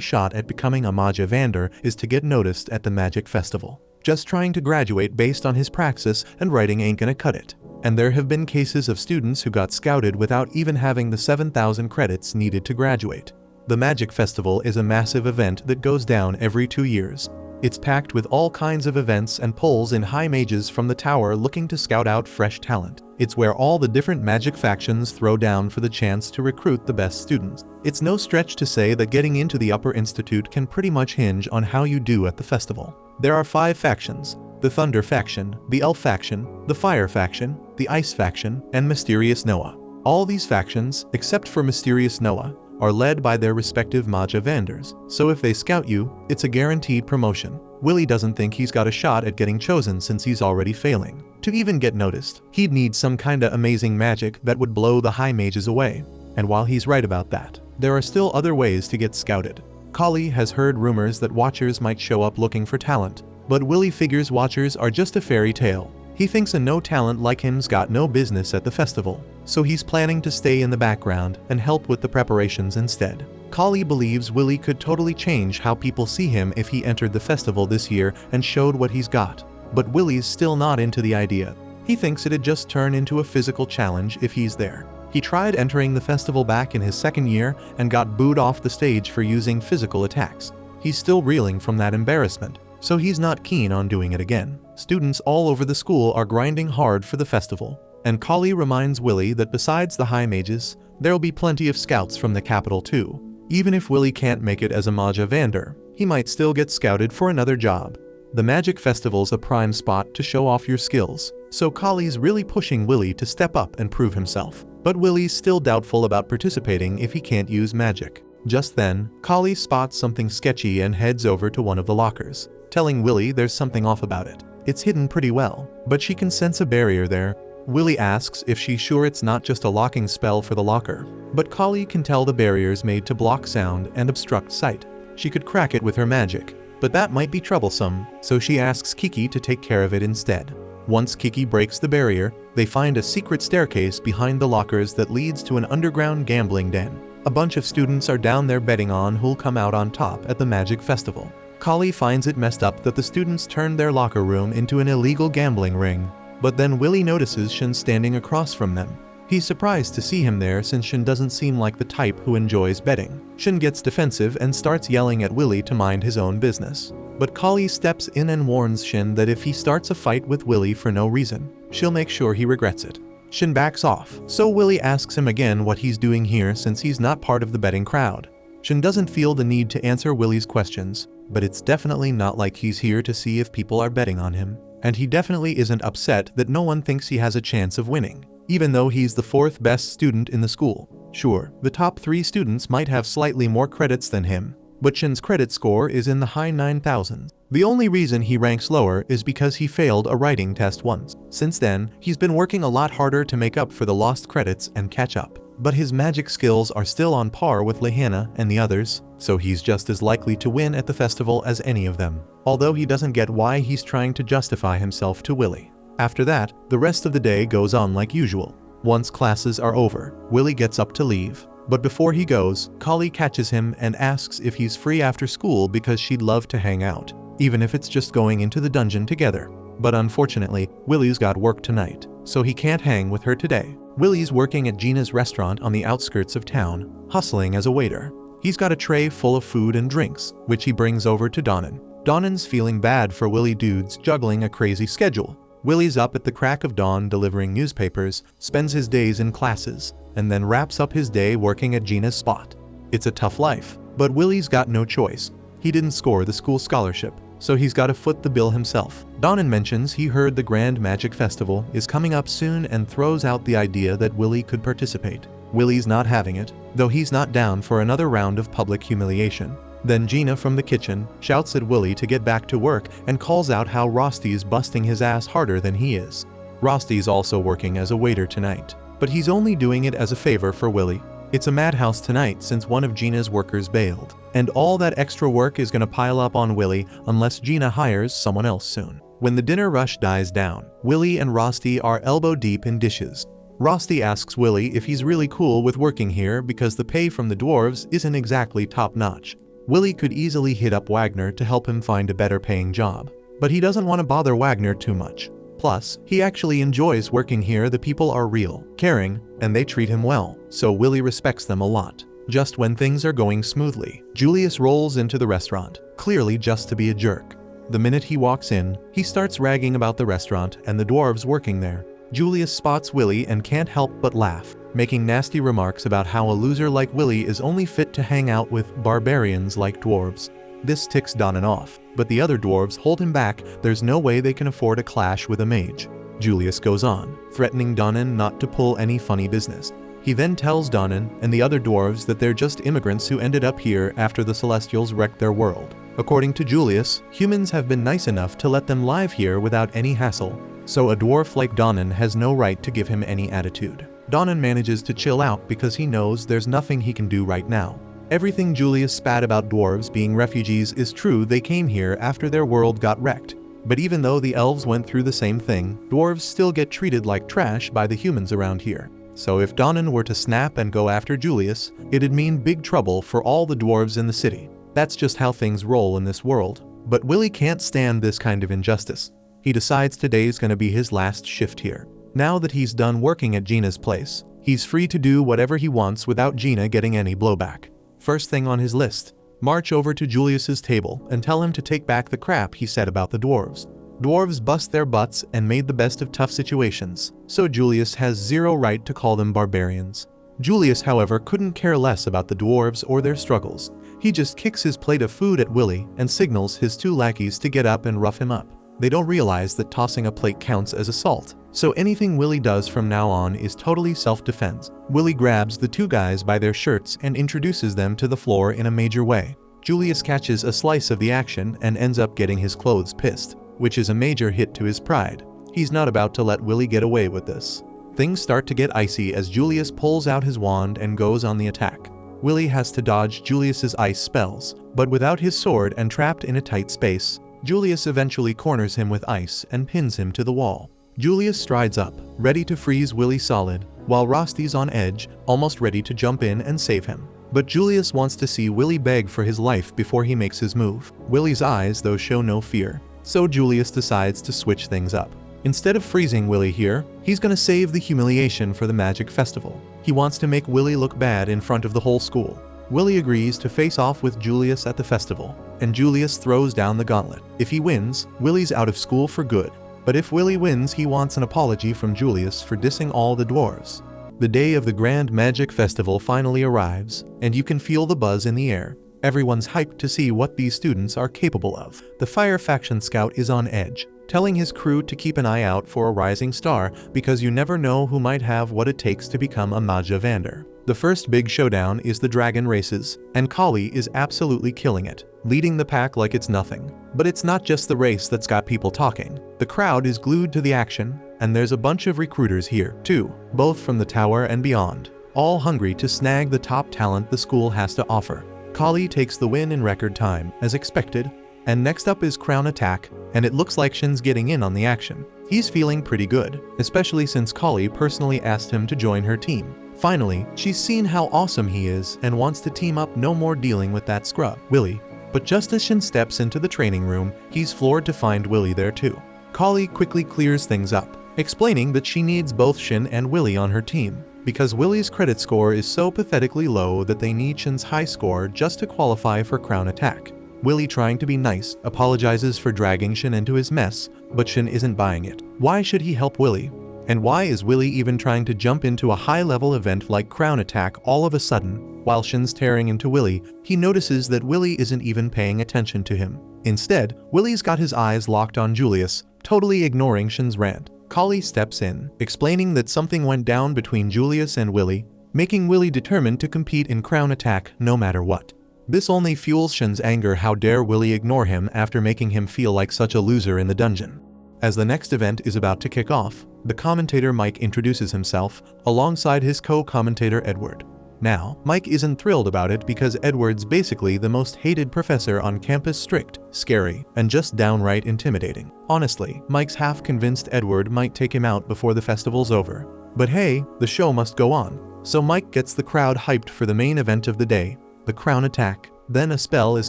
shot at becoming a Maja Vander is to get noticed at the Magic Festival. Just trying to graduate based on his praxis and writing ain't gonna cut it. And there have been cases of students who got scouted without even having the 7,000 credits needed to graduate. The Magic Festival is a massive event that goes down every 2 years. It's packed with all kinds of events and pulls in high mages from the tower looking to scout out fresh talent. It's where all the different magic factions throw down for the chance to recruit the best students. It's no stretch to say that getting into the Upper Institute can pretty much hinge on how you do at the festival. There are 5 factions: the Thunder faction, the Elf faction, the Fire faction, the Ice faction, and Mysterious Noah. All these factions, except for Mysterious Noah, are led by their respective Maja Vanders, so if they scout you, it's a guaranteed promotion. Willy doesn't think he's got a shot at getting chosen since he's already failing. To even get noticed, he'd need some kinda amazing magic that would blow the high mages away. And while he's right about that, there are still other ways to get scouted. Kali has heard rumors that Watchers might show up looking for talent, but Willy figures Watchers are just a fairy tale. He thinks a no talent like him's got no business at the festival, so he's planning to stay in the background and help with the preparations instead. Kali believes Willy could totally change how people see him if he entered the festival this year and showed what he's got, but Willy's still not into the idea. He thinks it'd just turn into a physical challenge if he's there. He tried entering the festival back in his second year and got booed off the stage for using physical attacks. He's still reeling from that embarrassment, so he's not keen on doing it again. Students all over the school are grinding hard for the festival, and Kali reminds Willy that besides the high mages, there'll be plenty of scouts from the capital too. Even if Willy can't make it as a Maja Vander, he might still get scouted for another job. The Magic Festival's a prime spot to show off your skills, so Kali's really pushing Willy to step up and prove himself. But Willy's still doubtful about participating if he can't use magic. Just then, Kali spots something sketchy and heads over to one of the lockers, telling Willy there's something off about it. It's hidden pretty well, but she can sense a barrier there. Willy asks if she's sure it's not just a locking spell for the locker, but Kali can tell the barrier's made to block sound and obstruct sight. She could crack it with her magic, but that might be troublesome, so she asks Kiki to take care of it instead. Once Kiki breaks the barrier, they find a secret staircase behind the lockers that leads to an underground gambling den. A bunch of students are down there betting on who'll come out on top at the Magic Festival. Kali finds it messed up that the students turned their locker room into an illegal gambling ring, but then Willy notices Shin standing across from them. He's surprised to see him there since Shin doesn't seem like the type who enjoys betting. Shin gets defensive and starts yelling at Willy to mind his own business. But Kali steps in and warns Shin that if he starts a fight with Willy for no reason, she'll make sure he regrets it. Shin backs off, so Willy asks him again what he's doing here since he's not part of the betting crowd. Shin doesn't feel the need to answer Willy's questions, but it's definitely not like he's here to see if people are betting on him. And he definitely isn't upset that no one thinks he has a chance of winning, even though he's the 4th best student in the school. Sure, the top 3 students might have slightly more credits than him, but Shin's credit score is in the high 9,000s. The only reason he ranks lower is because he failed a writing test once. Since then, he's been working a lot harder to make up for the lost credits and catch up. But his magic skills are still on par with Lehanna and the others, so he's just as likely to win at the festival as any of them, although he doesn't get why he's trying to justify himself to Willy. After that, the rest of the day goes on like usual. Once classes are over, Willy gets up to leave, but before he goes, Kali catches him and asks if he's free after school because she'd love to hang out, even if it's just going into the dungeon together. But unfortunately, Willy's got work tonight, so he can't hang with her today. Willy's working at Gina's restaurant on the outskirts of town, hustling as a waiter. He's got a tray full of food and drinks, which he brings over to Donnan. Donnan's feeling bad for Willy dude's juggling a crazy schedule, Willie's up at the crack of dawn delivering newspapers, spends his days in classes, and then wraps up his day working at Gina's spot. It's a tough life, but Willie's got no choice. He didn't score the school scholarship, so he's got to foot the bill himself. Donan mentions he heard the Grand Magic Festival is coming up soon and throws out the idea that Willie could participate. Willie's not having it, though he's not down for another round of public humiliation. Then Gina from the kitchen shouts at Willie to get back to work and calls out how Rosty's busting his ass harder than he is. Rosty's also working as a waiter tonight, but he's only doing it as a favor for Willie. It's a madhouse tonight since one of Gina's workers bailed, and all that extra work is gonna pile up on Willie unless Gina hires someone else soon. When the dinner rush dies down, Willie and Rosty are elbow deep in dishes. Rosty asks Willie if he's really cool with working here because the pay from the dwarves isn't exactly top-notch. Willie could easily hit up Wagner to help him find a better paying job, but he doesn't want to bother Wagner too much. Plus, he actually enjoys working here. The people are real, caring, and they treat him well, so Willie respects them a lot. Just when things are going smoothly, Julius rolls into the restaurant, clearly just to be a jerk. The minute he walks in, he starts ragging about the restaurant and the dwarves working there. Julius spots Willie and can't help but laugh, making nasty remarks about how a loser like Willie is only fit to hang out with barbarians like dwarves. This ticks Donan off, but the other dwarves hold him back. There's no way they can afford a clash with a mage. Julius goes on, threatening Donan not to pull any funny business. He then tells Donan and the other dwarves that they're just immigrants who ended up here after the Celestials wrecked their world. According to Julius, humans have been nice enough to let them live here without any hassle, so a dwarf like Donan has no right to give him any attitude. Donan manages to chill out because he knows there's nothing he can do right now. Everything Julius spat about dwarves being refugees is true. They came here after their world got wrecked. But even though the elves went through the same thing, dwarves still get treated like trash by the humans around here. So if Donan were to snap and go after Julius, it'd mean big trouble for all the dwarves in the city. That's just how things roll in this world. But Willie can't stand this kind of injustice. He decides today's gonna be his last shift here. Now that he's done working at Gina's place, he's free to do whatever he wants without Gina getting any blowback. First thing on his list, march over to Julius's table and tell him to take back the crap he said about the dwarves. Dwarves bust their butts and made the best of tough situations, so Julius has zero right to call them barbarians. Julius, however, couldn't care less about the dwarves or their struggles. He just kicks his plate of food at Willie and signals his two lackeys to get up and rough him up. They don't realize that tossing a plate counts as assault, so anything Willie does from now on is totally self-defense. Willie grabs the two guys by their shirts and introduces them to the floor in a major way. Julius catches a slice of the action and ends up getting his clothes pissed, which is a major hit to his pride. He's not about to let Willie get away with this. Things start to get icy as Julius pulls out his wand and goes on the attack. Willie has to dodge Julius's ice spells, but without his sword and trapped in a tight space, Julius eventually corners him with ice and pins him to the wall. Julius strides up, ready to freeze Willie solid, while Rosty's on edge, almost ready to jump in and save him. But Julius wants to see Willie beg for his life before he makes his move. Willie's eyes, though, show no fear, so Julius decides to switch things up. Instead of freezing Willie here, he's gonna save the humiliation for the Magic Festival. He wants to make Willie look bad in front of the whole school. Willie agrees to face off with Julius at the festival, and Julius throws down the gauntlet. If he wins, Willie's out of school for good. But if Willie wins, he wants an apology from Julius for dissing all the dwarves. The day of the Grand Magic Festival finally arrives, and you can feel the buzz in the air. Everyone's hyped to see what these students are capable of. The Fire Faction Scout is on edge, telling his crew to keep an eye out for a rising star because you never know who might have what it takes to become a Maja Vander. The first big showdown is the dragon races, and Kali is absolutely killing it, leading the pack like it's nothing. But it's not just the race that's got people talking. The crowd is glued to the action, and there's a bunch of recruiters here, too, both from the tower and beyond, all hungry to snag the top talent the school has to offer. Kali takes the win in record time, as expected, and next up is Crown Attack, and it looks like Shin's getting in on the action. He's feeling pretty good, especially since Kali personally asked him to join her team. Finally, she's seen how awesome he is and wants to team up. No more dealing with that scrub, Willie. But just as Shin steps into the training room, he's floored to find Willie there too. Kali quickly clears things up, explaining that she needs both Shin and Willie on her team, because Willie's credit score is so pathetically low that they need Shin's high score just to qualify for Crown Attack. Willie, trying to be nice, apologizes for dragging Shin into his mess, but Shin isn't buying it. Why should he help Willie? And why is Willie even trying to jump into a high-level event like Crown Attack all of a sudden? While Shin's tearing into Willie, he notices that Willie isn't even paying attention to him. Instead, Willie's got his eyes locked on Julius, totally ignoring Shin's rant. Kali steps in, explaining that something went down between Julius and Willie, making Willie determined to compete in Crown Attack no matter what. This only fuels Shin's anger. How dare Willie ignore him after making him feel like such a loser in the dungeon. As the next event is about to kick off, the commentator Mike introduces himself, alongside his co-commentator Edward. Now, Mike isn't thrilled about it because Edward's basically the most hated professor on campus, strict, scary, and just downright intimidating. Honestly, Mike's half convinced Edward might take him out before the festival's over. But hey, the show must go on. So Mike gets the crowd hyped for the main event of the day, the Crown Attack. Then a spell is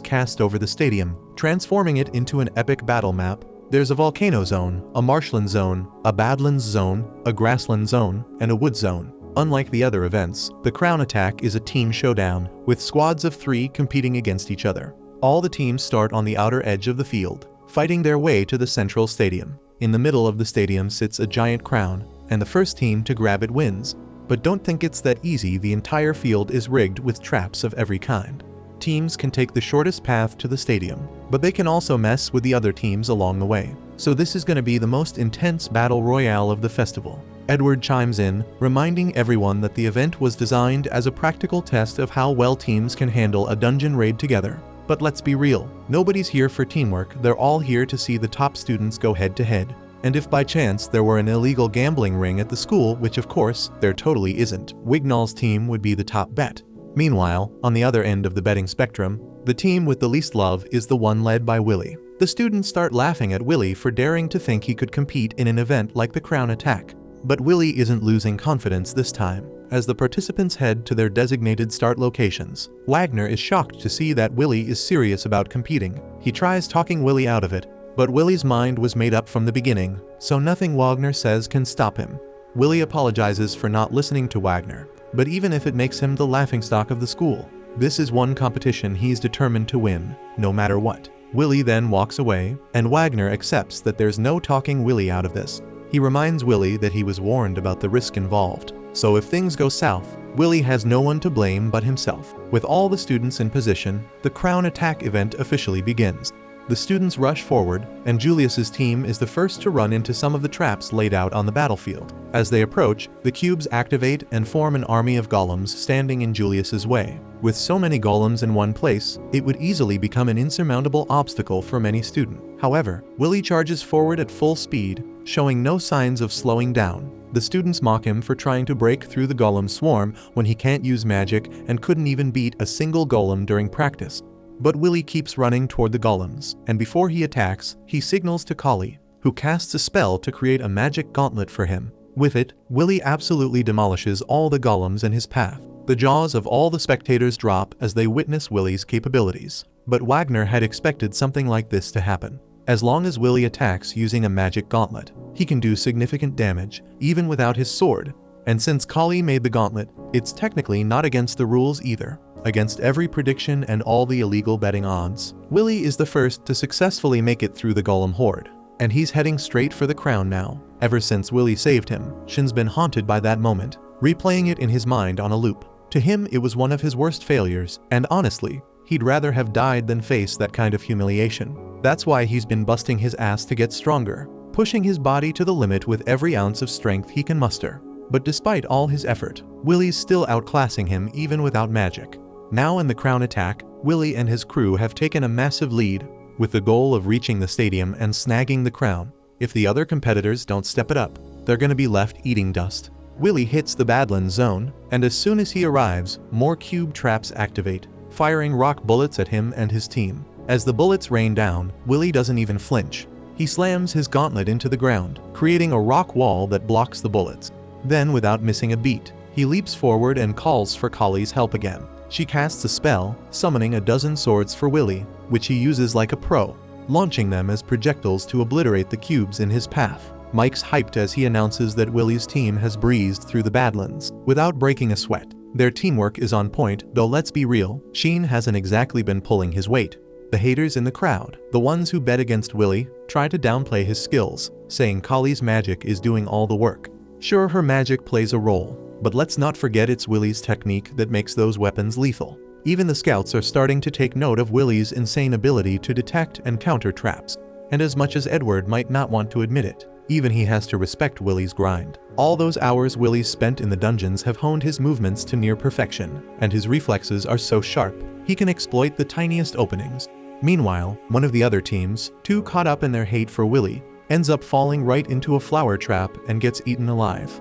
cast over the stadium, transforming it into an epic battle map. There's a volcano zone, a marshland zone, a badlands zone, a grassland zone, and a wood zone. Unlike the other events, the Crown Attack is a team showdown, with squads of 3 competing against each other. All the teams start on the outer edge of the field, fighting their way to the central stadium. In the middle of the stadium sits a giant crown, and the first team to grab it wins. But don't think it's that easy. The entire field is rigged with traps of every kind. Teams can take the shortest path to the stadium, but they can also mess with the other teams along the way. So this is going to be the most intense battle royale of the festival. Edward chimes in, reminding everyone that the event was designed as a practical test of how well teams can handle a dungeon raid together. But let's be real, nobody's here for teamwork. They're all here to see the top students go head to head. And if by chance there were an illegal gambling ring at the school, which of course there totally isn't, Wignall's team would be the top bet. Meanwhile, on the other end of the betting spectrum, the team with the least love is the one led by Willie. The students start laughing at Willie for daring to think he could compete in an event like the Crown Attack. But Willie isn't losing confidence this time. As the participants head to their designated start locations, Wagner is shocked to see that Willie is serious about competing. He tries talking Willie out of it, but Willie's mind was made up from the beginning, so nothing Wagner says can stop him. Willie apologizes for not listening to Wagner, but even if it makes him the laughingstock of the school, this is one competition he's determined to win, no matter what. Willie then walks away, and Wagner accepts that there's no talking Willie out of this. He reminds Willie that he was warned about the risk involved, so if things go south, Willie has no one to blame but himself. With all the students in position, the Crown Attack event officially begins. The students rush forward, and Julius's team is the first to run into some of the traps laid out on the battlefield. As they approach, the cubes activate and form an army of golems standing in Julius's way. With so many golems in one place, it would easily become an insurmountable obstacle for many students. However, Willie charges forward at full speed, showing no signs of slowing down. The students mock him for trying to break through the golem swarm when he can't use magic and couldn't even beat a single golem during practice. But Willie keeps running toward the golems, and before he attacks, he signals to Kali, who casts a spell to create a magic gauntlet for him. With it, Willie absolutely demolishes all the golems in his path. The jaws of all the spectators drop as they witness Willie's capabilities. But Wagner had expected something like this to happen. As long as Willie attacks using a magic gauntlet, he can do significant damage, even without his sword. And since Kali made the gauntlet, it's technically not against the rules either. Against every prediction and all the illegal betting odds, Willie is the first to successfully make it through the golem horde. And he's heading straight for the crown now. Ever since Willie saved him, Shin's been haunted by that moment, replaying it in his mind on a loop. To him, it was one of his worst failures, and honestly, he'd rather have died than face that kind of humiliation. That's why he's been busting his ass to get stronger, pushing his body to the limit with every ounce of strength he can muster. But despite all his effort, Willie's still outclassing him even without magic. Now in the Crown Attack, Willie and his crew have taken a massive lead, with the goal of reaching the stadium and snagging the crown. If the other competitors don't step it up, they're gonna be left eating dust. Willie hits the Badlands zone, and as soon as he arrives, more cube traps activate, firing rock bullets at him and his team. As the bullets rain down, Willie doesn't even flinch. He slams his gauntlet into the ground, creating a rock wall that blocks the bullets. Then, without missing a beat, he leaps forward and calls for Kali's help again. She casts a spell, summoning a dozen swords for Willie, which he uses like a pro, launching them as projectiles to obliterate the cubes in his path. Mike's hyped as he announces that Willie's team has breezed through the Badlands without breaking a sweat. Their teamwork is on point, though let's be real, Sheen hasn't exactly been pulling his weight. The haters in the crowd, the ones who bet against Willy, try to downplay his skills, saying Kali's magic is doing all the work. Sure, her magic plays a role, but let's not forget it's Willy's technique that makes those weapons lethal. Even the scouts are starting to take note of Willy's insane ability to detect and counter traps. And as much as Edward might not want to admit it, even he has to respect Willy's grind. All those hours Willy spent in the dungeons have honed his movements to near perfection, and his reflexes are so sharp, he can exploit the tiniest openings. Meanwhile, one of the other teams, too caught up in their hate for Willy, ends up falling right into a flower trap and gets eaten alive.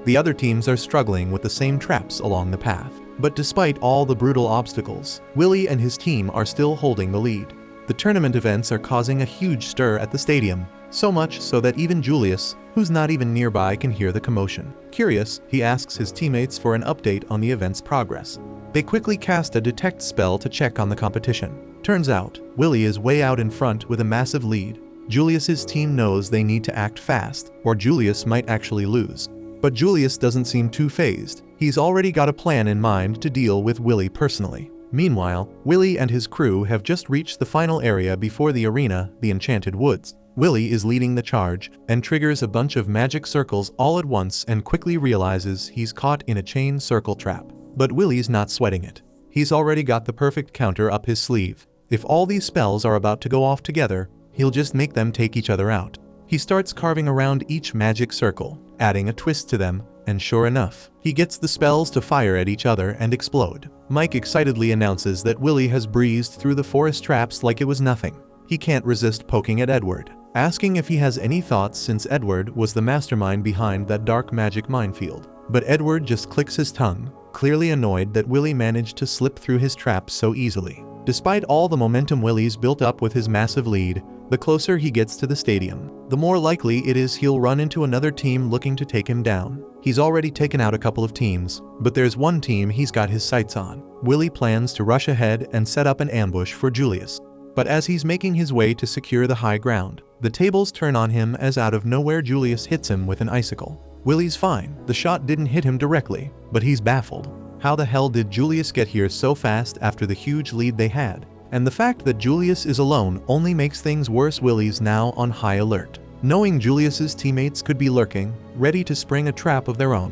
The other teams are struggling with the same traps along the path. But despite all the brutal obstacles, Willy and his team are still holding the lead. The tournament events are causing a huge stir at the stadium, so much so that even Julius, who's not even nearby, can hear the commotion. Curious, he asks his teammates for an update on the event's progress. They quickly cast a detect spell to check on the competition. Turns out, Willy is way out in front with a massive lead. Julius's team knows they need to act fast, or Julius might actually lose. But Julius doesn't seem too fazed. He's already got a plan in mind to deal with Willy personally. Meanwhile, Willy and his crew have just reached the final area before the arena, the Enchanted Woods. Willy is leading the charge and triggers a bunch of magic circles all at once and quickly realizes he's caught in a chain circle trap. But Willy's not sweating it. He's already got the perfect counter up his sleeve. If all these spells are about to go off together, he'll just make them take each other out. He starts carving around each magic circle, adding a twist to them, and sure enough, he gets the spells to fire at each other and explode. Mike excitedly announces that Willy has breezed through the forest traps like it was nothing. He can't resist poking at Edward, asking if he has any thoughts since Edward was the mastermind behind that dark magic minefield. But Edward just clicks his tongue, clearly annoyed that Willy managed to slip through his traps so easily. Despite all the momentum Willy's built up with his massive lead, the closer he gets to the stadium, the more likely it is he'll run into another team looking to take him down. He's already taken out a couple of teams, but there's one team he's got his sights on. Willy plans to rush ahead and set up an ambush for Julius. But as he's making his way to secure the high ground, the tables turn on him as out of nowhere Julius hits him with an icicle. Willy's fine, the shot didn't hit him directly, but he's baffled. How the hell did Julius get here so fast after the huge lead they had? And the fact that Julius is alone only makes things worse. Willy's now on high alert, knowing Julius's teammates could be lurking, ready to spring a trap of their own.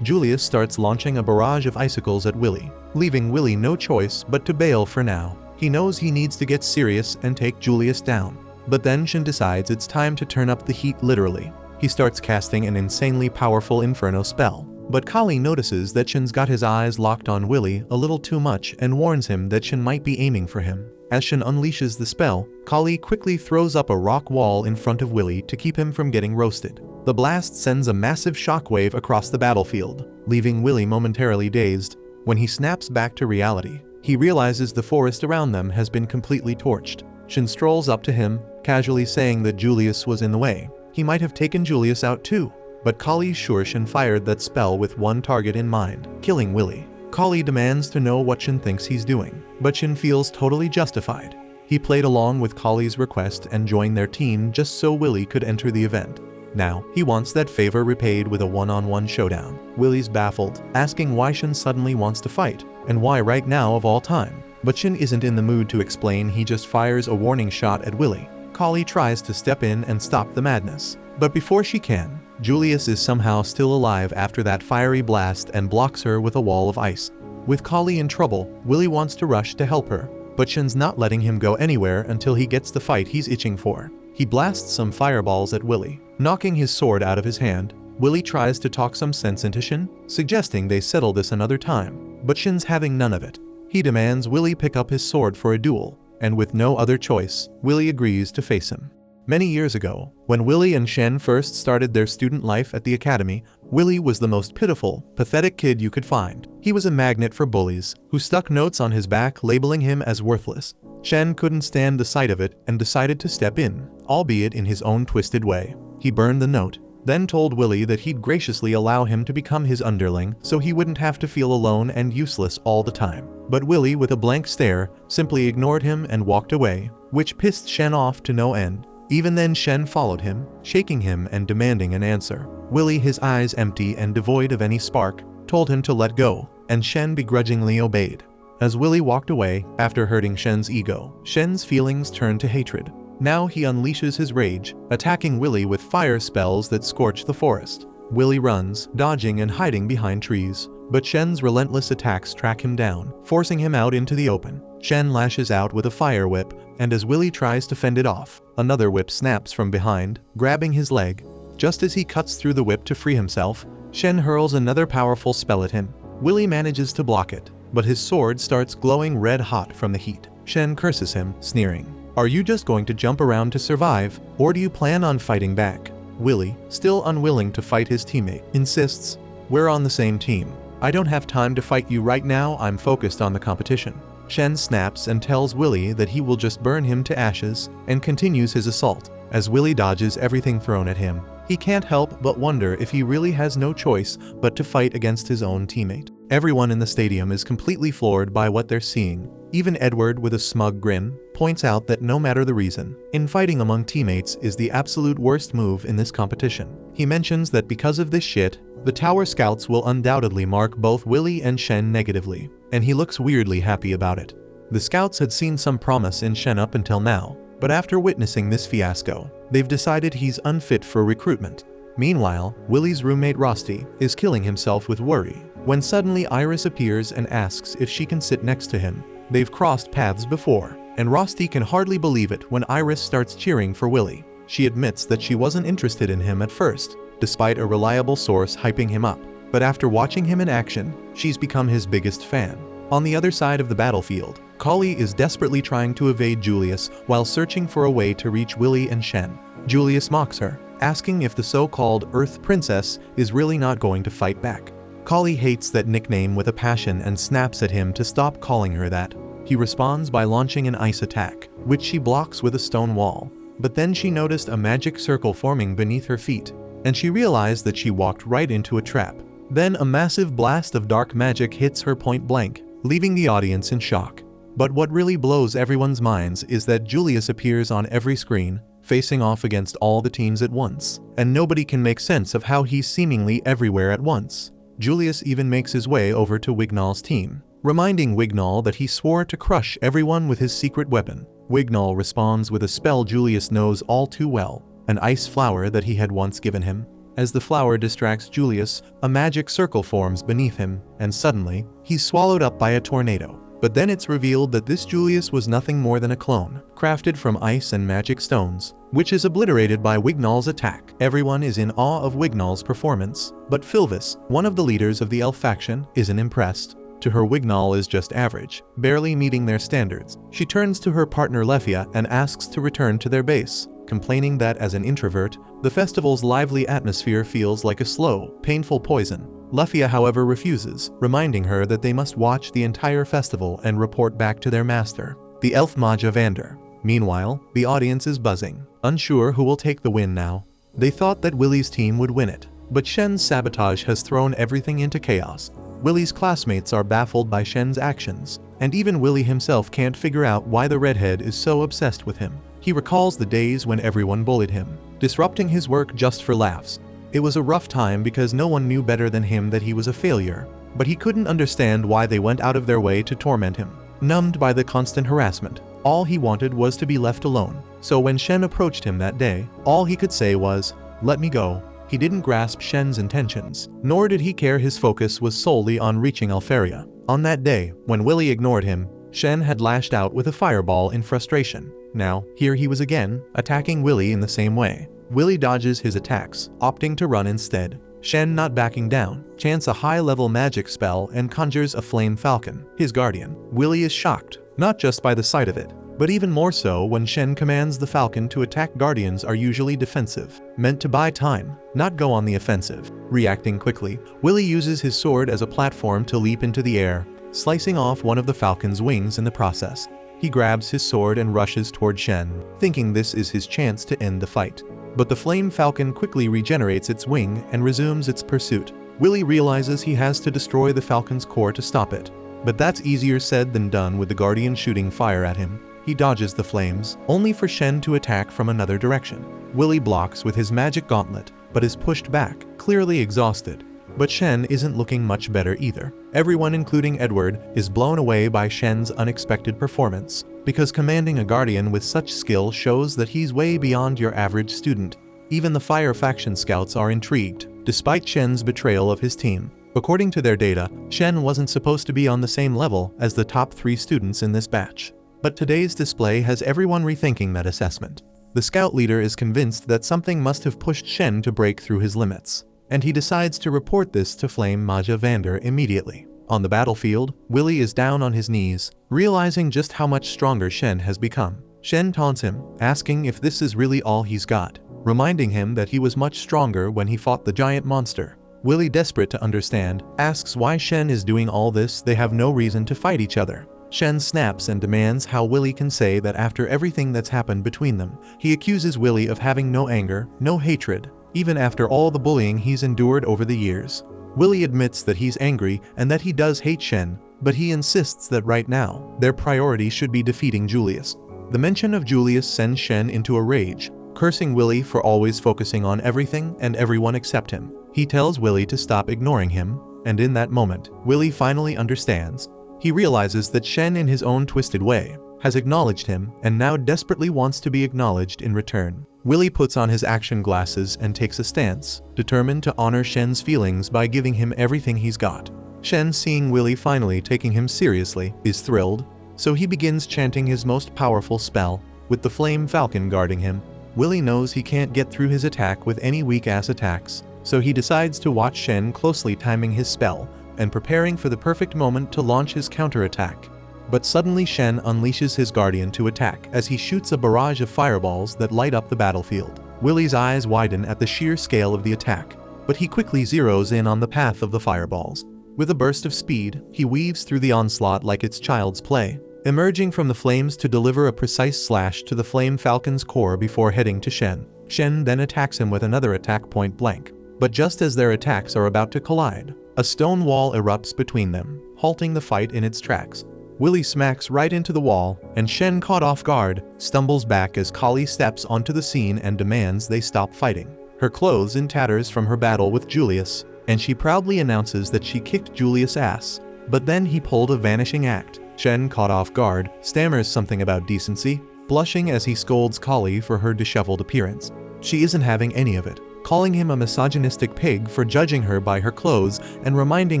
Julius starts launching a barrage of icicles at Willy, leaving Willy no choice but to bail for now. He knows he needs to get serious and take Julius down. But then Shin decides it's time to turn up the heat literally. He starts casting an insanely powerful inferno spell. But Kali notices that Shin's got his eyes locked on Willy a little too much and warns him that Shin might be aiming for him. As Shin unleashes the spell, Kali quickly throws up a rock wall in front of Willy to keep him from getting roasted. The blast sends a massive shockwave across the battlefield, leaving Willy momentarily dazed. When he snaps back to reality, he realizes the forest around them has been completely torched. Shin strolls up to him, casually saying that Julius was in the way. He might have taken Julius out too. But Kali's sure Shin fired that spell with one target in mind, killing Willy. Kali demands to know what Shin thinks he's doing, but Shin feels totally justified. He played along with Kali's request and joined their team just so Willy could enter the event. Now, he wants that favor repaid with a one-on-one showdown. Willy's baffled, asking why Shin suddenly wants to fight, and why right now of all time. But Shin isn't in the mood to explain. He just fires a warning shot at Willy. Kali tries to step in and stop the madness, but before she can, Julius is somehow still alive after that fiery blast and blocks her with a wall of ice. With Kali in trouble, Willy wants to rush to help her, but Shin's not letting him go anywhere until he gets the fight he's itching for. He blasts some fireballs at Willy, knocking his sword out of his hand. Willy tries to talk some sense into Shin, suggesting they settle this another time, but Shin's having none of it. He demands Willy pick up his sword for a duel, and with no other choice, Willy agrees to face him. Many years ago, when Willy and Shen first started their student life at the academy, Willy was the most pitiful, pathetic kid you could find. He was a magnet for bullies, who stuck notes on his back labeling him as worthless. Shen couldn't stand the sight of it and decided to step in, albeit in his own twisted way. He burned the note, then told Willy that he'd graciously allow him to become his underling so he wouldn't have to feel alone and useless all the time. But Willy, with a blank stare, simply ignored him and walked away, which pissed Shen off to no end. Even then Shen followed him, shaking him and demanding an answer. Willy, his eyes empty and devoid of any spark, told him to let go, and Shen begrudgingly obeyed. As Willy walked away after hurting Shen's ego, Shen's feelings turned to hatred. Now he unleashes his rage, attacking Willy with fire spells that scorch the forest. Willy runs, dodging and hiding behind trees, but Shen's relentless attacks track him down, forcing him out into the open. Shen lashes out with a fire whip, and as Willy tries to fend it off, another whip snaps from behind, grabbing his leg. Just as he cuts through the whip to free himself, Shen hurls another powerful spell at him. Willy manages to block it, but his sword starts glowing red hot from the heat. Shen curses him, sneering. "Are you just going to jump around to survive, or do you plan on fighting back?" Willy, still unwilling to fight his teammate, insists, "We're on the same team. I don't have time to fight you right now, I'm focused on the competition." Shen snaps and tells Willy that he will just burn him to ashes, and continues his assault. As Willy dodges everything thrown at him, he can't help but wonder if he really has no choice but to fight against his own teammate. Everyone in the stadium is completely floored by what they're seeing. Even Edward, with a smug grin, points out that no matter the reason, infighting among teammates is the absolute worst move in this competition. He mentions that because of this shit, the Tower Scouts will undoubtedly mark both Willy and Shen negatively, and he looks weirdly happy about it. The Scouts had seen some promise in Shen up until now, but after witnessing this fiasco, they've decided he's unfit for recruitment. Meanwhile, Willy's roommate Rosti is killing himself with worry, when suddenly Iris appears and asks if she can sit next to him. They've crossed paths before, and Rosti can hardly believe it when Iris starts cheering for Willy. She admits that she wasn't interested in him at first, despite a reliable source hyping him up, but after watching him in action, she's become his biggest fan. On the other side of the battlefield, Kali is desperately trying to evade Julius while searching for a way to reach Willy and Shen. Julius mocks her, asking if the so-called Earth Princess is really not going to fight back. Kali hates that nickname with a passion and snaps at him to stop calling her that. He responds by launching an ice attack, which she blocks with a stone wall. But then she noticed a magic circle forming beneath her feet, and she realized that she walked right into a trap. Then a massive blast of dark magic hits her point blank, leaving the audience in shock. But what really blows everyone's minds is that Julius appears on every screen, facing off against all the teams at once, and nobody can make sense of how he's seemingly everywhere at once. Julius even makes his way over to Wignall's team, reminding Wignall that he swore to crush everyone with his secret weapon. Wignall responds with a spell Julius knows all too well, an ice flower that he had once given him. As the flower distracts Julius, a magic circle forms beneath him, and suddenly, he's swallowed up by a tornado. But then it's revealed that this Julius was nothing more than a clone, crafted from ice and magic stones, which is obliterated by Wignall's attack. Everyone is in awe of Wignall's performance, but Philvis, one of the leaders of the elf faction, isn't impressed. To her, Wignall is just average, barely meeting their standards. She turns to her partner Lefia and asks to return to their base, complaining that as an introvert, the festival's lively atmosphere feels like a slow, painful poison. Lefia, however, refuses, reminding her that they must watch the entire festival and report back to their master, the elf Maja Vander. Meanwhile, the audience is buzzing, unsure who will take the win now. They thought that Willy's team would win it, but Shen's sabotage has thrown everything into chaos. Willy's classmates are baffled by Shen's actions, and even Willy himself can't figure out why the redhead is so obsessed with him. He recalls the days when everyone bullied him, disrupting his work just for laughs. It was a rough time because no one knew better than him that he was a failure, but he couldn't understand why they went out of their way to torment him. Numbed by the constant harassment, all he wanted was to be left alone. So when Shen approached him that day, all he could say was, "Let me go." He didn't grasp Shen's intentions, nor did he care. His focus was solely on reaching Alferia. On that day, when Willy ignored him, Shen had lashed out with a fireball in frustration. Now, here he was again, attacking Willy in the same way. Willy dodges his attacks, opting to run instead. Shen, not backing down, chants a high-level magic spell and conjures a flame falcon, his guardian. Willy is shocked, not just by the sight of it, but even more so when Shen commands the falcon to attack. Guardians are usually defensive, meant to buy time, not go on the offensive. Reacting quickly, Willy uses his sword as a platform to leap into the air, slicing off one of the falcon's wings in the process. He grabs his sword and rushes toward Shen, thinking this is his chance to end the fight. But the flame falcon quickly regenerates its wing and resumes its pursuit. Willy realizes he has to destroy the falcon's core to stop it, but that's easier said than done with the guardian shooting fire at him. He dodges the flames, only for Shen to attack from another direction. Willy blocks with his magic gauntlet, but is pushed back, clearly exhausted. But Shen isn't looking much better either. Everyone, including Edward, is blown away by Shen's unexpected performance, because commanding a guardian with such skill shows that he's way beyond your average student. Even the Fire faction scouts are intrigued, despite Shen's betrayal of his team. According to their data, Shen wasn't supposed to be on the same level as the top 3 students in this batch. But today's display has everyone rethinking that assessment. The scout leader is convinced that something must have pushed Shen to break through his limits, and he decides to report this to Flame Maja Vander immediately. On the battlefield, Willy is down on his knees, realizing just how much stronger Shen has become. Shen taunts him, asking if this is really all he's got, reminding him that he was much stronger when he fought the giant monster. Willy, desperate to understand, asks why Shen is doing all this. They have no reason to fight each other. Shen snaps and demands how Willy can say that after everything that's happened between them. He accuses Willy of having no anger, no hatred, even after all the bullying he's endured over the years. Willy admits that he's angry and that he does hate Shen, but he insists that right now, their priority should be defeating Julius. The mention of Julius sends Shen into a rage, cursing Willy for always focusing on everything and everyone except him. He tells Willy to stop ignoring him, and in that moment, Willy finally understands. He realizes that Shen, in his own twisted way, has acknowledged him and now desperately wants to be acknowledged in return. Willy puts on his action glasses and takes a stance, determined to honor Shen's feelings by giving him everything he's got. Shen, seeing Willy finally taking him seriously, is thrilled, so he begins chanting his most powerful spell. With the Flame Falcon guarding him, Willy knows he can't get through his attack with any weak-ass attacks, so he decides to watch Shen closely, timing his spell and preparing for the perfect moment to launch his counterattack. But suddenly Shen unleashes his guardian to attack as he shoots a barrage of fireballs that light up the battlefield. Willy's eyes widen at the sheer scale of the attack, but he quickly zeroes in on the path of the fireballs. With a burst of speed, he weaves through the onslaught like it's child's play, emerging from the flames to deliver a precise slash to the Flame Falcon's core before heading to Shen. Shen then attacks him with another attack point blank. But just as their attacks are about to collide, a stone wall erupts between them, halting the fight in its tracks. Willy smacks right into the wall, and Shen, caught off guard, stumbles back as Kali steps onto the scene and demands they stop fighting. Her clothes in tatters from her battle with Julius, and she proudly announces that she kicked Julius' ass. But then he pulled a vanishing act. Shen, caught off guard, stammers something about decency, blushing as he scolds Kali for her disheveled appearance. She isn't having any of it, calling him a misogynistic pig for judging her by her clothes and reminding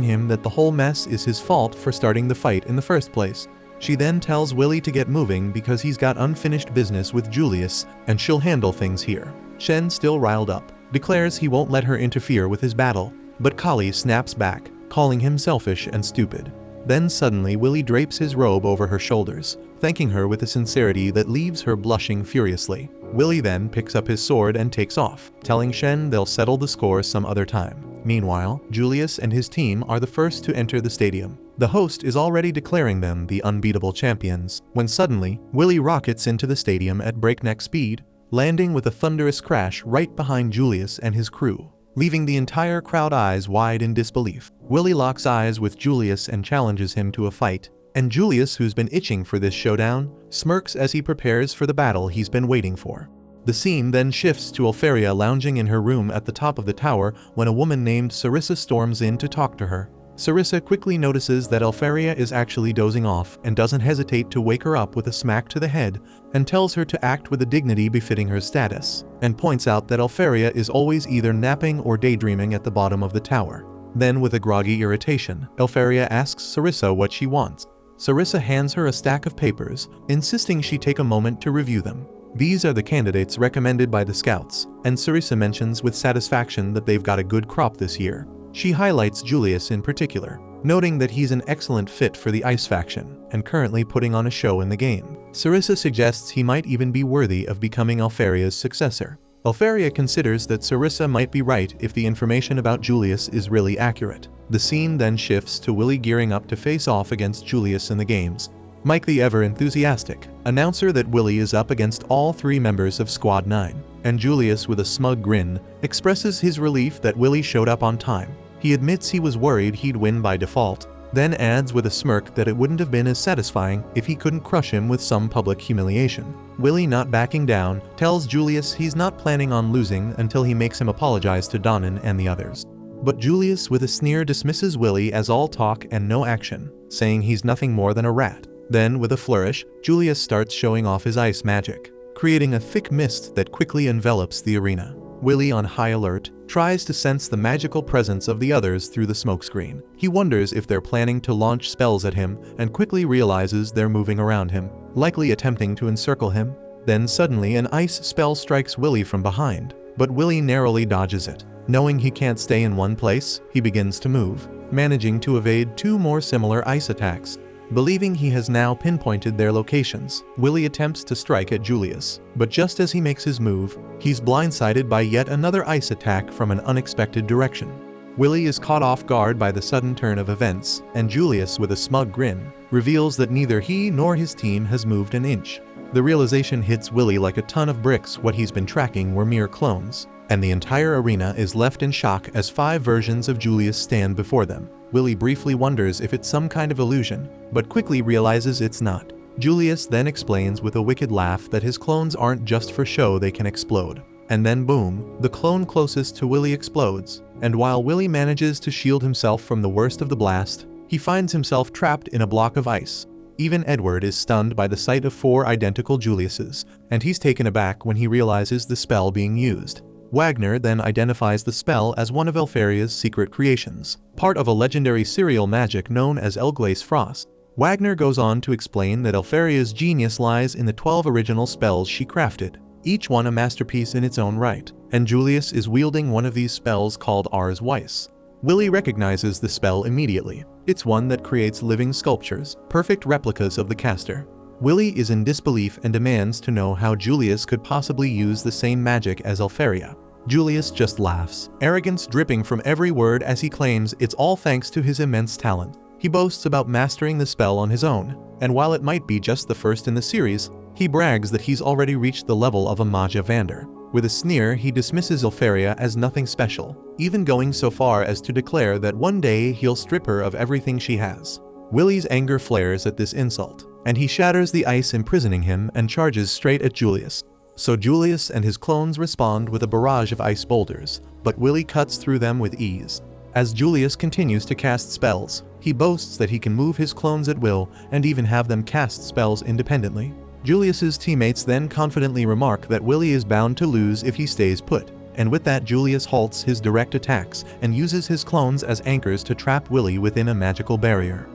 him that the whole mess is his fault for starting the fight in the first place. She then tells Willy to get moving because he's got unfinished business with Julius and she'll handle things here. Shen, still riled up, declares he won't let her interfere with his battle, but Kali snaps back, calling him selfish and stupid. Then suddenly Willy drapes his robe over her shoulders, thanking her with a sincerity that leaves her blushing furiously. Willy then picks up his sword and takes off, telling Shen they'll settle the score some other time. Meanwhile, Julius and his team are the first to enter the stadium. The host is already declaring them the unbeatable champions, when suddenly, Willy rockets into the stadium at breakneck speed, landing with a thunderous crash right behind Julius and his crew, leaving the entire crowd eyes wide in disbelief. Willy locks eyes with Julius and challenges him to a fight, and Julius, who's been itching for this showdown, smirks as he prepares for the battle he's been waiting for. The scene then shifts to Alferia lounging in her room at the top of the tower when a woman named Sarissa storms in to talk to her. Sarissa quickly notices that Alferia is actually dozing off and doesn't hesitate to wake her up with a smack to the head, and tells her to act with a dignity befitting her status, and points out that Alferia is always either napping or daydreaming at the bottom of the tower. Then, with a groggy irritation, Alferia asks Sarissa what she wants. Sarissa hands her a stack of papers, insisting she take a moment to review them. These are the candidates recommended by the scouts, and Sarissa mentions with satisfaction that they've got a good crop this year. She highlights Julius in particular, noting that he's an excellent fit for the Ice faction, and currently putting on a show in the game. Sarissa suggests he might even be worthy of becoming Alferia's successor. Alferia considers that Sarissa might be right if the information about Julius is really accurate. The scene then shifts to Willy gearing up to face off against Julius in the games. Mike, the ever-enthusiastic announcer that Willy is up against all 3 members of Squad 9, and Julius, with a smug grin, expresses his relief that Willy showed up on time. He admits he was worried he'd win by default, then adds with a smirk that it wouldn't have been as satisfying if he couldn't crush him with some public humiliation. Willy, not backing down, tells Julius he's not planning on losing until he makes him apologize to Donnan and the others. But Julius with a sneer dismisses Willy as all talk and no action, saying he's nothing more than a rat. Then, with a flourish, Julius starts showing off his ice magic, creating a thick mist that quickly envelops the arena. Willy, on high alert, tries to sense the magical presence of the others through the smokescreen. He wonders if they're planning to launch spells at him and quickly realizes they're moving around him, likely attempting to encircle him. Then suddenly an ice spell strikes Willy from behind, but Willy narrowly dodges it. Knowing he can't stay in one place, he begins to move, managing to evade 2 more similar ice attacks. Believing he has now pinpointed their locations, Willy attempts to strike at Julius, but just as he makes his move, he's blindsided by yet another ice attack from an unexpected direction. Willy is caught off guard by the sudden turn of events, and Julius, with a smug grin, reveals that neither he nor his team has moved an inch. The realization hits Willy like a ton of bricks. What he's been tracking were mere clones, and the entire arena is left in shock as 5 versions of Julius stand before them. Willy briefly wonders if it's some kind of illusion, but quickly realizes it's not. Julius then explains with a wicked laugh that his clones aren't just for show, they can explode. And then boom, the clone closest to Willy explodes, and while Willy manages to shield himself from the worst of the blast, he finds himself trapped in a block of ice. Even Edward is stunned by the sight of 4 identical Juliuses, and he's taken aback when he realizes the spell being used. Wagner then identifies the spell as one of Elfaria's secret creations, part of a legendary serial magic known as Elglace Frost. Wagner goes on to explain that Elfaria's genius lies in the 12 original spells she crafted, each one a masterpiece in its own right, and Julius is wielding one of these spells called Ars Weiss. Willy recognizes the spell immediately. It's one that creates living sculptures, perfect replicas of the caster. Willy is in disbelief and demands to know how Julius could possibly use the same magic as Elfaria. Julius just laughs, arrogance dripping from every word as he claims it's all thanks to his immense talent. He boasts about mastering the spell on his own, and while it might be just the first in the series, he brags that he's already reached the level of a Maja Vander. With a sneer, he dismisses Elfaria as nothing special, even going so far as to declare that one day he'll strip her of everything she has. Willy's anger flares at this insult, and he shatters the ice imprisoning him and charges straight at Julius. So Julius and his clones respond with a barrage of ice boulders, but Willy cuts through them with ease. As Julius continues to cast spells, he boasts that he can move his clones at will and even have them cast spells independently. Julius's teammates then confidently remark that Willy is bound to lose if he stays put, and with that Julius halts his direct attacks and uses his clones as anchors to trap Willy within a magical barrier.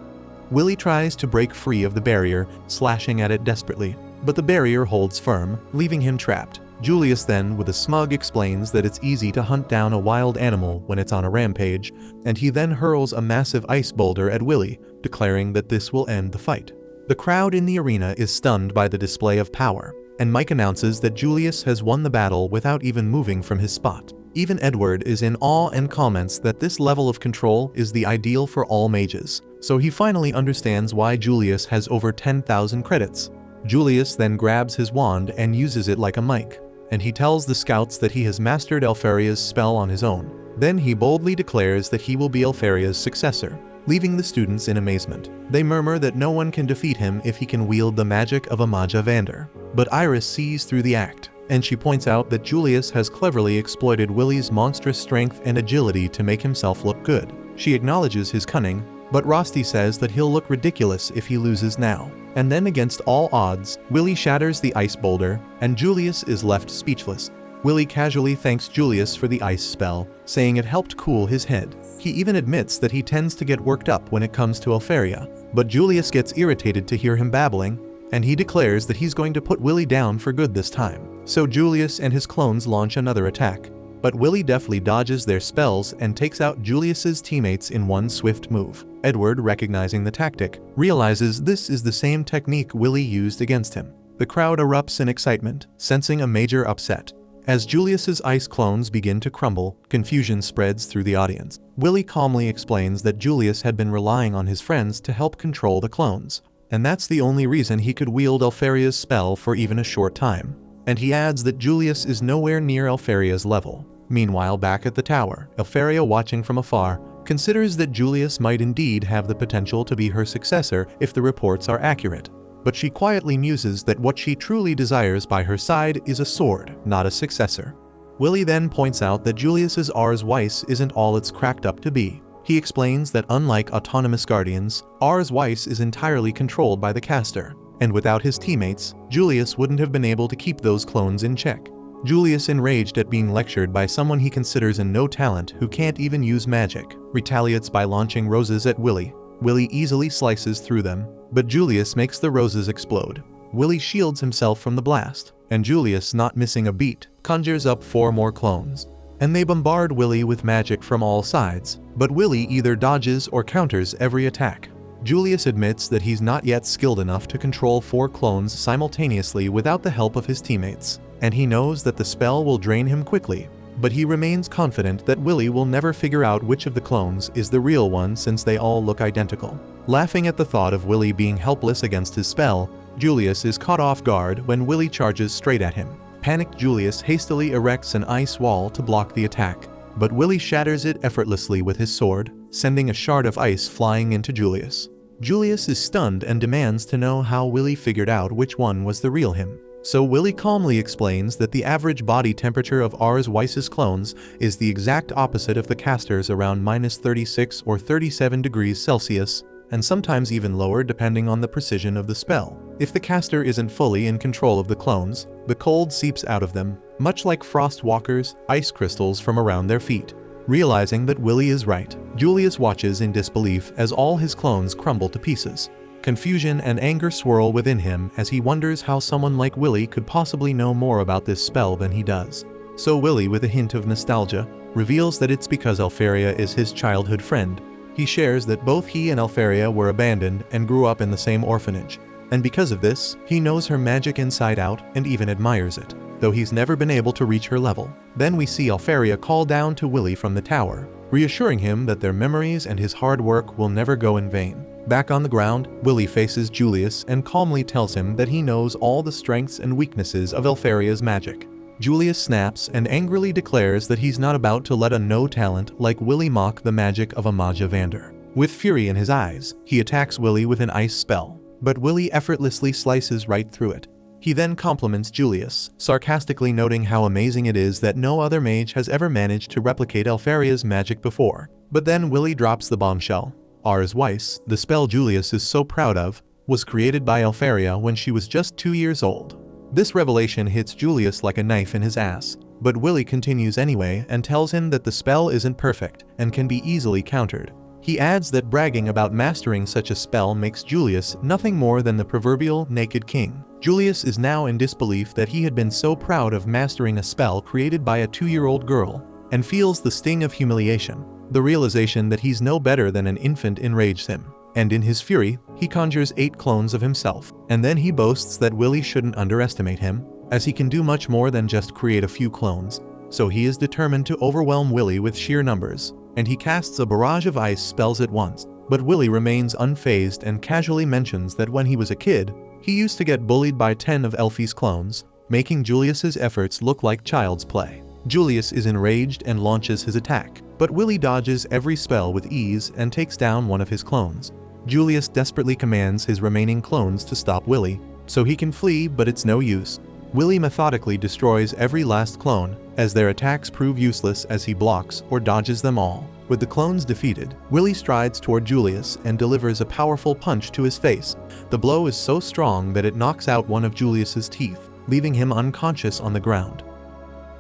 Willy tries to break free of the barrier, slashing at it desperately, but the barrier holds firm, leaving him trapped. Julius then, with a smug, explains that it's easy to hunt down a wild animal when it's on a rampage, and he then hurls a massive ice boulder at Willy, declaring that this will end the fight. The crowd in the arena is stunned by the display of power, and Mike announces that Julius has won the battle without even moving from his spot. Even Edward is in awe and comments that this level of control is the ideal for all mages, so he finally understands why Julius has over 10,000 credits. Julius then grabs his wand and uses it like a mic, and he tells the scouts that he has mastered Elfaria's spell on his own. Then he boldly declares that he will be Elfaria's successor, leaving the students in amazement. They murmur that no one can defeat him if he can wield the magic of a Maja Vander. But Iris sees through the act, and she points out that Julius has cleverly exploited Willy's monstrous strength and agility to make himself look good. She acknowledges his cunning, but Rosti says that he'll look ridiculous if he loses now. And then, against all odds, Willy shatters the ice boulder, and Julius is left speechless. Willy casually thanks Julius for the ice spell, saying it helped cool his head. He even admits that he tends to get worked up when it comes to Elfaria, but Julius gets irritated to hear him babbling, and he declares that he's going to put Willy down for good this time. So Julius and his clones launch another attack, but Willy deftly dodges their spells and takes out Julius's teammates in one swift move. Edward, recognizing the tactic, realizes this is the same technique Willy used against him. The crowd erupts in excitement, sensing a major upset. As Julius's ice clones begin to crumble, confusion spreads through the audience. Willy calmly explains that Julius had been relying on his friends to help control the clones, and that's the only reason he could wield Elfaria's spell for even a short time. And he adds that Julius is nowhere near Elfaria's level. Meanwhile, back at the tower, Elfaria, watching from afar, considers that Julius might indeed have the potential to be her successor if the reports are accurate. But she quietly muses that what she truly desires by her side is a sword, not a successor. Willie then points out that Julius's Ars Weiss isn't all it's cracked up to be. He explains that unlike autonomous guardians, Ars Weiss is entirely controlled by the caster, and without his teammates, Julius wouldn't have been able to keep those clones in check. Julius, enraged at being lectured by someone he considers a no-talent who can't even use magic, retaliates by launching roses at Willie. Willie easily slices through them, but Julius makes the roses explode. Willie shields himself from the blast, and Julius, not missing a beat, conjures up 4 more clones. And they bombard Willie with magic from all sides, but Willie either dodges or counters every attack. Julius admits that he's not yet skilled enough to control 4 clones simultaneously without the help of his teammates, and he knows that the spell will drain him quickly. But he remains confident that Willie will never figure out which of the clones is the real one since they all look identical. Laughing at the thought of Willie being helpless against his spell, Julius is caught off guard when Willie charges straight at him. Panicked Julius hastily erects an ice wall to block the attack, but Willie shatters it effortlessly with his sword, sending a shard of ice flying into Julius. Julius is stunned and demands to know how Willie figured out which one was the real him. So Willie calmly explains that the average body temperature of Ars Weiss's clones is the exact opposite of the caster's, around -36 or 37 degrees Celsius, and sometimes even lower depending on the precision of the spell. If the caster isn't fully in control of the clones, the cold seeps out of them, much like frost walkers, ice crystals from around their feet. Realizing that Willie is right, Julius watches in disbelief as all his clones crumble to pieces. Confusion and anger swirl within him as he wonders how someone like Willie could possibly know more about this spell than he does. So Willie, with a hint of nostalgia, reveals that it's because Alfaria is his childhood friend. He shares that both he and Alfaria were abandoned and grew up in the same orphanage, and because of this, he knows her magic inside out and even admires it, though he's never been able to reach her level. Then we see Alfaria call down to Willie from the tower, reassuring him that their memories and his hard work will never go in vain. Back on the ground, Willie faces Julius and calmly tells him that he knows all the strengths and weaknesses of Alfaria's magic. Julius snaps and angrily declares that he's not about to let a no-talent like Willie mock the magic of a Maja Vander. With fury in his eyes, he attacks Willie with an ice spell, but Willie effortlessly slices right through it. He then compliments Julius, sarcastically noting how amazing it is that no other mage has ever managed to replicate Alfaria's magic before. But then Willie drops the bombshell. Ars Weiss, the spell Julius is so proud of, was created by Alfaria when she was just 2 years old. This revelation hits Julius like a knife in his ass, but Willie continues anyway and tells him that the spell isn't perfect and can be easily countered. He adds that bragging about mastering such a spell makes Julius nothing more than the proverbial naked king. Julius is now in disbelief that he had been so proud of mastering a spell created by a 2-year-old girl, and feels the sting of humiliation. The realization that he's no better than an infant enrages him, and in his fury, he conjures 8 clones of himself, and then he boasts that Willie shouldn't underestimate him, as he can do much more than just create a few clones. So he is determined to overwhelm Willie with sheer numbers, and he casts a barrage of ice spells at once. But Willie remains unfazed and casually mentions that when he was a kid, he used to get bullied by 10 of Elfie's clones, making Julius's efforts look like child's play. Julius is enraged and launches his attack, but Willie dodges every spell with ease and takes down one of his clones. Julius desperately commands his remaining clones to stop Willie, so he can flee, but it's no use. Willie methodically destroys every last clone, as their attacks prove useless as he blocks or dodges them all. With the clones defeated, Willie strides toward Julius and delivers a powerful punch to his face. The blow is so strong that it knocks out one of Julius's teeth, leaving him unconscious on the ground.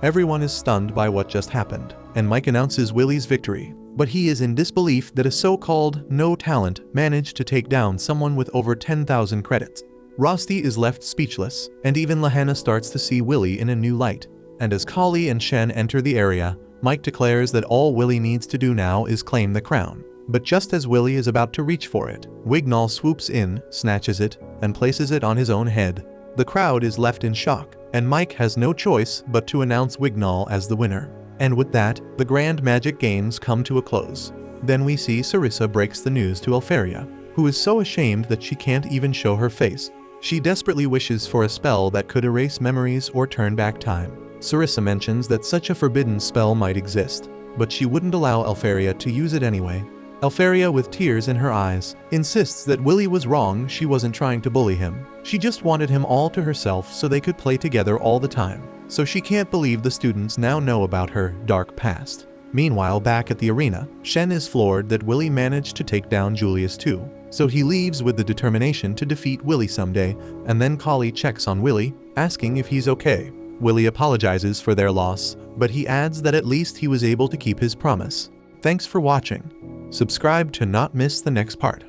Everyone is stunned by what just happened, and Mike announces Willie's victory, but he is in disbelief that a so-called no-talent managed to take down someone with over 10,000 credits. Rosti is left speechless, and even Lahanna starts to see Willie in a new light. And as Kali and Shen enter the area, Mike declares that all Willie needs to do now is claim the crown. But just as Willie is about to reach for it, Wignall swoops in, snatches it, and places it on his own head. The crowd is left in shock, and Mike has no choice but to announce Wignall as the winner. And with that, the Grand Magic Games come to a close. Then we see Sarissa breaks the news to Alfaria, who is so ashamed that she can't even show her face. She desperately wishes for a spell that could erase memories or turn back time. Sarissa mentions that such a forbidden spell might exist, but she wouldn't allow Alfaria to use it anyway. Alfaria, with tears in her eyes, insists that Willie was wrong. She wasn't trying to bully him. She just wanted him all to herself so they could play together all the time. so she can't believe the students now know about her dark past. Meanwhile, back at the arena, Shen is floored that Willy managed to take down Julius too, so he leaves with the determination to defeat Willy someday, and then Kali checks on Willy, asking if he's okay. Willy apologizes for their loss, but he adds that at least he was able to keep his promise. Thanks for watching. Subscribe to not miss the next part.